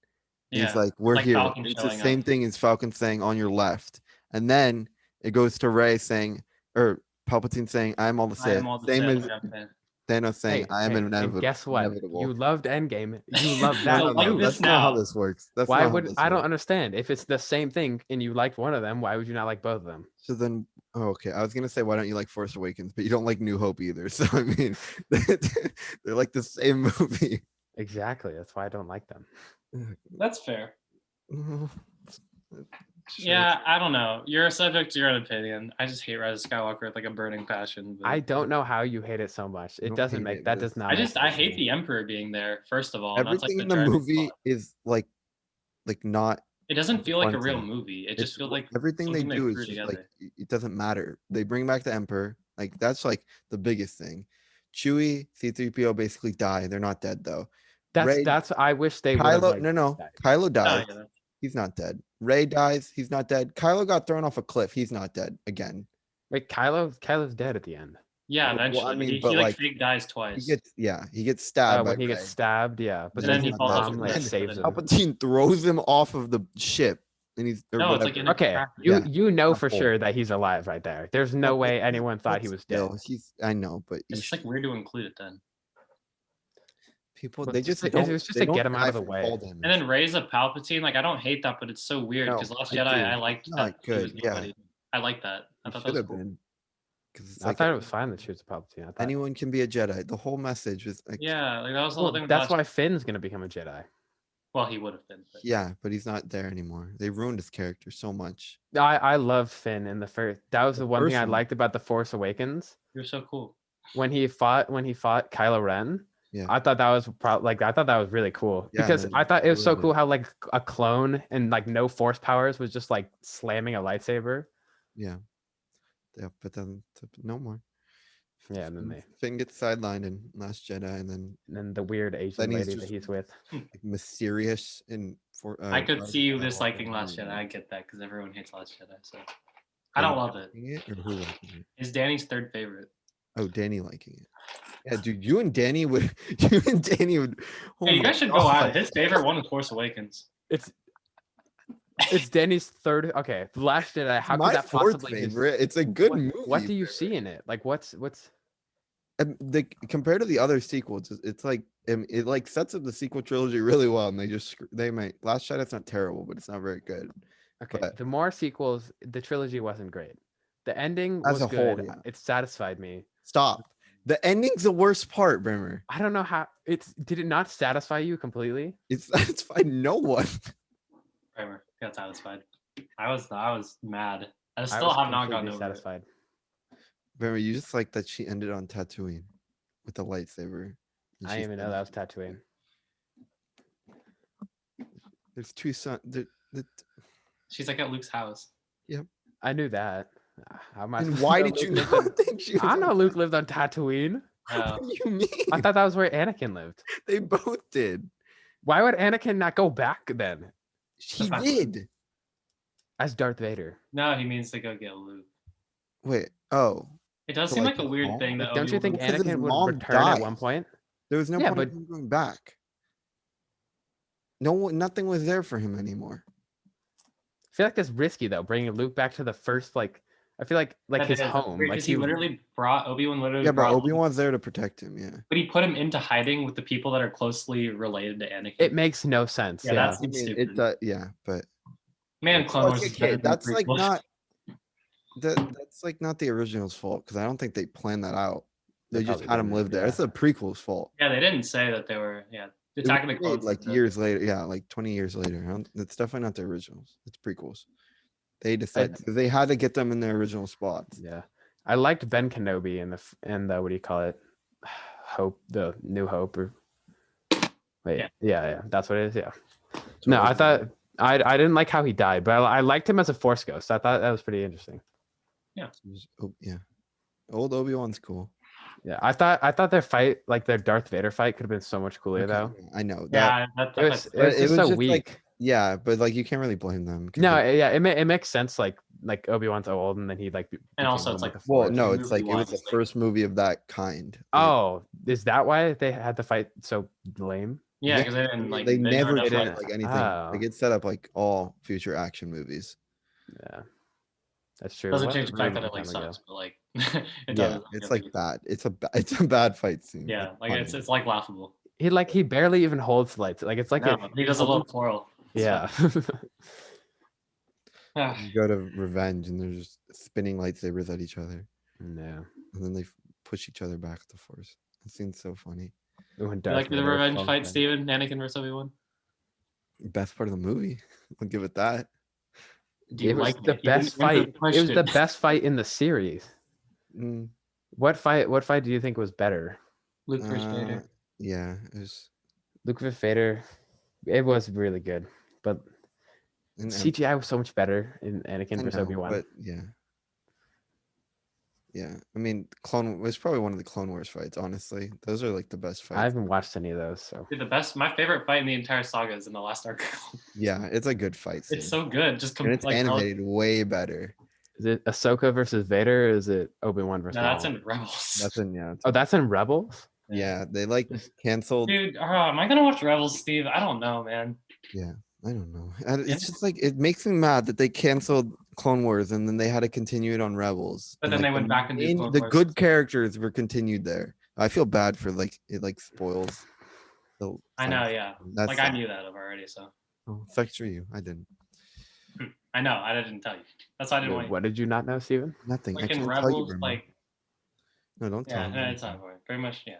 Yeah. He's like, "We're like here." Falcon It's the showing same up. thing as Falcon saying on your left, and then it goes to Rey saying, or Palpatine saying, "I'm all the I Sith." am all the Same Sith, as yeah, okay. Thanos saying, "I am and inevitable." guess what? Inevitable. You loved Endgame. You loved So that. like too. this that's not how now. this works. That's Why not how would this I don't works. understand if it's the same thing and you liked one of them? Why would you not like both of them? So then, okay, I was gonna say, why don't you like Force Awakens? But you don't like New Hope either. So I mean, they're like the same movie. Exactly. That's why I don't like them. That's fair. Sure. Yeah, I don't know. You're subject to your own opinion. I just hate Rise of Skywalker with like a burning passion. but- I don't know how you hate it so much. It don't doesn't hate make it, that but does it's- not. I make just I sense. hate the Emperor being there. First of all, and that's like Everything in the the driving movie plot. is like not. It doesn't feel like a real fun. movie. It it's just feels like everything they something do threw is just like together. it doesn't matter. They bring back the Emperor. Like that's like the biggest thing. Chewie, C-3PO basically die. They're not dead though. Rey- That's I wish they would have Kylo, like no. died. Kylo Oh, dies. yeah. He's not dead. Rey dies. He's not dead. Kylo got thrown off a cliff. He's not dead again. Wait, Kylo's dead at the end. Yeah, Well, I eventually. mean, he but, like like, fake dies He twice. gets stabbed by When he Rey. gets stabbed, yeah. But Then then he he falls off Palpatine the like cliff, saves him. Palpatine throws him off of the ship, and he's or No, it's like whatever. in a Okay, cracker. you Yeah, you know not for full. sure that he's alive right there. There's no But way anyone thought he But was dead. still, I know, but It's just like weird to include it then. People Well, they it's just just- don't. it was just they to don't get him out die of the from way. fall damage. And then Rey's a Palpatine. Like I don't hate that, but it's so weird No, because Last I Jedi, do. I liked It's not that he was good. Yeah, nobody. I like that. I it thought that should was have cool. been. Because it's I like thought it was fine that she was a Palpatine. I thought, anyone can be a Jedi. The whole message was like, Yeah, like that was the well, whole thing. With that's Last why Finn's gonna become a Jedi. Well, he would have been. But yeah, but he's not there anymore. They ruined his character so much. I love Finn in the first. That was The the one thing first I one. liked about the Force Awakens you're so cool. when he fought Kylo Ren. Yeah. I thought that was I thought that was really cool Yeah, and because then I thought it was so ruined it. cool how like a clone and like no force powers was just like slamming a lightsaber. Yeah, but then no more. Yeah, and then Finn gets sidelined in Last Jedi, and then the weird Asian Then he's lady that just- he's with. like, mysterious and for. I could Rise see you of disliking Skywalker. Last Jedi. I get that because everyone hates Last Jedi. So I don't love it. Liking it or who liking it? It's Danny's third favorite. Oh, Danny liking it. Yeah, dude, you and Danny would. You and Danny would. Oh Hey, you my guys should go at God. it. His favorite one is Force Awakens. It's Danny's third. Okay, The Last Jedi. How My could that fourth possibly? His, favorite. It's a good what, movie. what do you see in it? Like what's? Compared to the other sequels, it's like it like sets up the sequel trilogy really well, and they might Last Jedi's not terrible, but it's not very good. Okay, But- the more sequels, the trilogy wasn't great. The ending As was a whole, good. yeah. It satisfied me. Stop. The ending's the worst part, Bremer. I don't know how did it not satisfy you completely? It's satisfied no one. Kramer got satisfied. I was mad. I I still was have not gotten completely over it. satisfied. Bremer, you just like that she ended on Tatooine with the lightsaber. and I didn't she's even know that was Tatooine. There's two sons. She's like at Luke's house. I knew that. How am I And supposed why to know did you Luke not lived think she was? I on know Luke lived on Tatooine. What do you mean? I thought that was where Anakin lived. They both did. Why would Anakin not go back then He not- did. as Darth Vader? No, he means to go get Luke. Wait. Oh, It does So, seem like, like a weird mom? thing Like, that don't you think Obi-Wan- Because his Anakin would mom return at died. one point? there was no Yeah, point but- in him going back. Nothing was there for him anymore. I feel like that's risky though, bringing Luke back to the first I feel like that his is home. weird, Like 'cause he literally brought Obi-Wan literally Yeah, but brought Obi Wan's there to protect him. Yeah. but he put him into hiding with the people that are closely related to Anakin. it makes no sense. Yeah, Yeah, that's- I mean, stupid. it does. Yeah, but Man, Clone Wars okay, is better than the that's like prequels. not. That's like not the original's fault because I don't think they planned that out. They They just probably had him didn't, live there. yeah. It's the prequel's fault. Yeah, they didn't say that they were. Yeah, It Attack of was the made, Clones. like is the- years later. Yeah, like 20 years later. It's definitely not the originals. It's prequels. They decided because they had to get them in their original spots. yeah. I liked Ben Kenobi and the what do you call it? Hope, the New Hope, or wait, yeah, that's what it is. Yeah. No, I thought I didn't like how he died, but I liked him as a Force ghost. I thought that was pretty interesting. Oh, yeah. Old Obi Wan's cool. Yeah, I thought their fight, like their Darth Vader fight, could have been so much cooler Okay, though. yeah, I know. That, Yeah, It was but just so weak. like yeah, but like you can't really blame them. 'cause No, they- yeah, it makes sense. Like Obi-Wan's old, and then he like. And also became it's one with like- the well, Force. no, movie it's like it was wise, the like- first movie of that kind. Oh, is that why they had to fight so lame? yeah, because they didn't like. they didn't never have did enough, didn't- like anything. oh. Like it set up like all future action movies. Yeah, that's true. Doesn't What change the fact that really it like long time ago. sucks, but like it Yeah, does. it's like bad. It's a bad fight scene. Yeah, like funny. it's like laughable. He barely even holds lights. Like it's like No, he does a little twirl. It's yeah. fun. You go to Revenge and they're just spinning lightsabers at each other, Yeah. and then they push each other back with the Force. It seems so funny. When You Darth like the Vader revenge falls fight, down. Steven? Anakin versus Obi-Wan? Best part of the movie. I'll give it that. Do you It was like the it? You best didn't answer the fight. It was the question. best fight in the series. Mm, What fight do you think was better? Luke versus Vader. yeah, it was. Luke vs. Vader. It was really good, but and- CGI was so much better in Anakin I versus know, Obi-Wan. but yeah. Yeah, I mean, Clone was probably one of the Clone Wars fights. Honestly, those are like the best I fights. haven't watched any of those, so Dude, my favorite fight in the entire saga is in the last arc. Yeah, it's a good fight. Scene. It's so good. Just and it's like animated way better. is it Ahsoka versus Vader? Or is it Obi-Wan versus? No, that's Maul? in Rebels. That's in yeah. Oh, that's in Rebels. Yeah, they like canceled. Dude, am I gonna watch Rebels, Steve? I don't know, man. Yeah, I don't know. And Yeah. It's just like it makes me mad that they canceled Clone Wars and then they had to continue it on Rebels. But And, then like, they went back and did Clone the Wars. good characters were continued there. I feel bad for like it like spoils. I know, yeah. That's Like I knew that already, so Oh, sucks for you. I didn't. I know. I didn't tell you. That's why I didn't want you. What did you not know, Steven? Nothing. I Like in can't tell you, Rebels, Brehmer. like No, don't tell yeah, me. no, it's not important. Very much, yeah.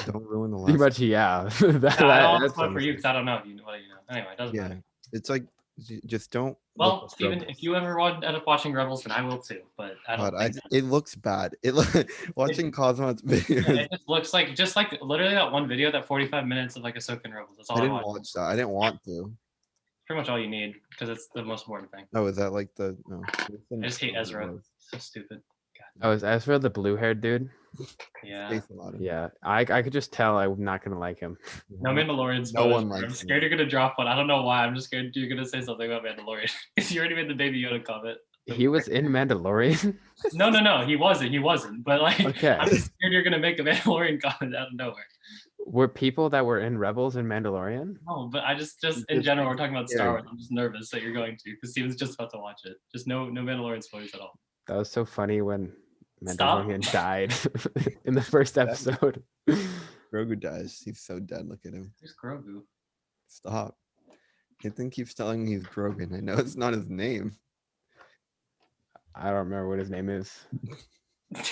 Don't ruin the last. Pretty much, yeah. I don't spoil for you because I don't know. What do you know? Anyway, it doesn't matter. It's like just don't. Well, Steven, if you ever end up watching Rebels, then I will too. But I don't. God, it looks bad. Watching Cosmo's videos. Yeah, it just looks like literally that one video, that 45 minutes of like Ahsoka and Rebels. That's all I I didn't watched. watch that. I didn't want to. Pretty much all you need because it's the most important thing. Oh, is that like the no? I just hate Ezra. So stupid. God. Oh, is Ezra the blue-haired dude? Yeah. Yeah, I could just tell I'm not gonna like him. No Mandalorians. No one I'm likes scared you're gonna drop one. I don't know why. I'm just scared you're gonna say something about Mandalorian because you already made the Baby Yoda comment. He was in Mandalorian. No. He wasn't. But like, Okay. I'm just scared you're gonna make a Mandalorian comment out of nowhere. Were people that were in Rebels and Mandalorian? No, but I just in general, we're talking about Star Wars. I'm just nervous that you're going to because Steven's just about to watch it. Just no Mandalorian spoilers at all. That was so funny when Mandalorian died in the first episode. Grogu dies. He's so dead. Look at him. Who's Grogu? Stop. Nathan keeps telling me he's Grogan. I know it's not his name. I don't remember what his name is. I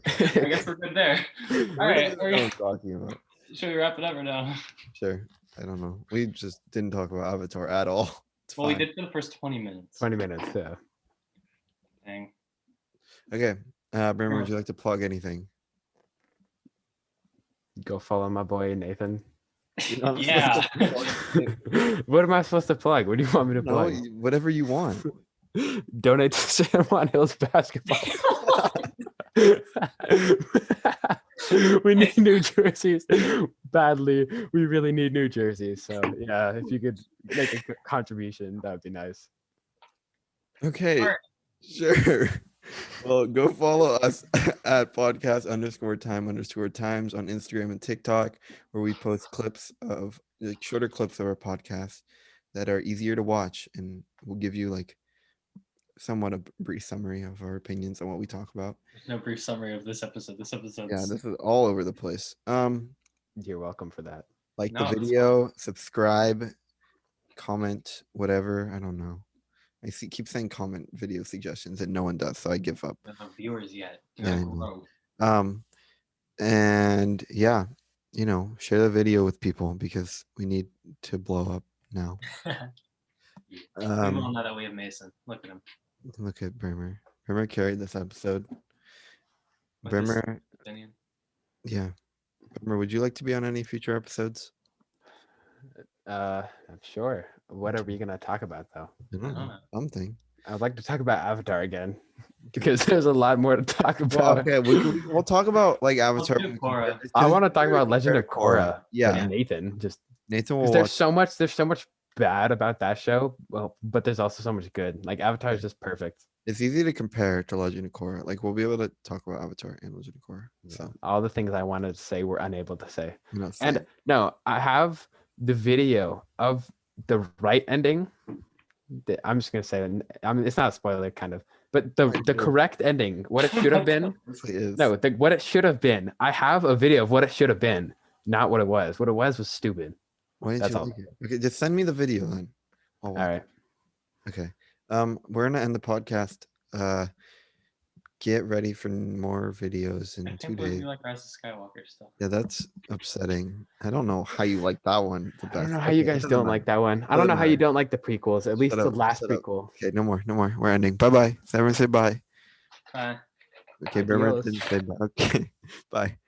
guess we're good there. All right. What are you talking about? Should we wrap it up or no? Sure. I don't know. We just didn't talk about Avatar at all. Well, we did for the first 20 minutes. 20 minutes, yeah. Dang. Okay. Brehmer, would you like to plug anything? Go follow my boy Nathan. Yeah. What am I supposed to plug? What do you want me to plug? Whatever you want. Donate to San Juan Hills basketball. We need new jerseys badly. We really need new jerseys. So yeah, if you could make a contribution, that would be nice. Okay. Sure. Well, go follow us at podcast_time_times on Instagram and TikTok, where we post clips of like shorter clips of our podcast that are easier to watch, and we'll give you like somewhat a brief summary of our opinions on what we talk about. There's no brief summary of this episode. This episode. Yeah, this is all over the place. You're welcome for that. Like the video, subscribe, comment, whatever. I don't know. I keep saying comment video suggestions and no one does, so I give up. No viewers yet. Yeah, and yeah, share the video with people because we need to blow up now. We all know that we have Mason. Look at him. Look at Brehmer. Brehmer carried this episode. Brehmer. Yeah. Brehmer, would you like to be on any future episodes? I'm sure. What are we gonna talk about though? I don't know. Something. I'd like to talk about Avatar again because there's a lot more to talk about. Well, okay, we'll talk about like Avatar. I want to talk about Legend of Korra. Yeah, Nathan. Nathan will. There's so much bad about that show. Well, but there's also so much good. Like Avatar is just perfect. It's easy to compare to Legend of Korra. Like we'll be able to talk about Avatar and Legend of Korra. So all the things I wanted to say were unable to say. And no, I have the video of the right ending. I'm just gonna say that. I mean, it's not a spoiler, kind of, but the correct ending, what it should have been. What it should have been. I have a video of what it should have been, not what it was. What it was stupid. Why didn't you like it? Okay, just send me the video then. All right. Okay. We're gonna end the podcast. Get ready for more videos in 2 days. You like Rise of Skywalker stuff. Yeah, that's upsetting. I don't know how you like that one the best. I don't know how you guys don't like that one. I don't know how you don't like the prequels. At least the last prequel. Okay, no more. We're ending. Bye. Everyone say bye. Bye. Okay, Brehmer didn't say bye. Okay, bye.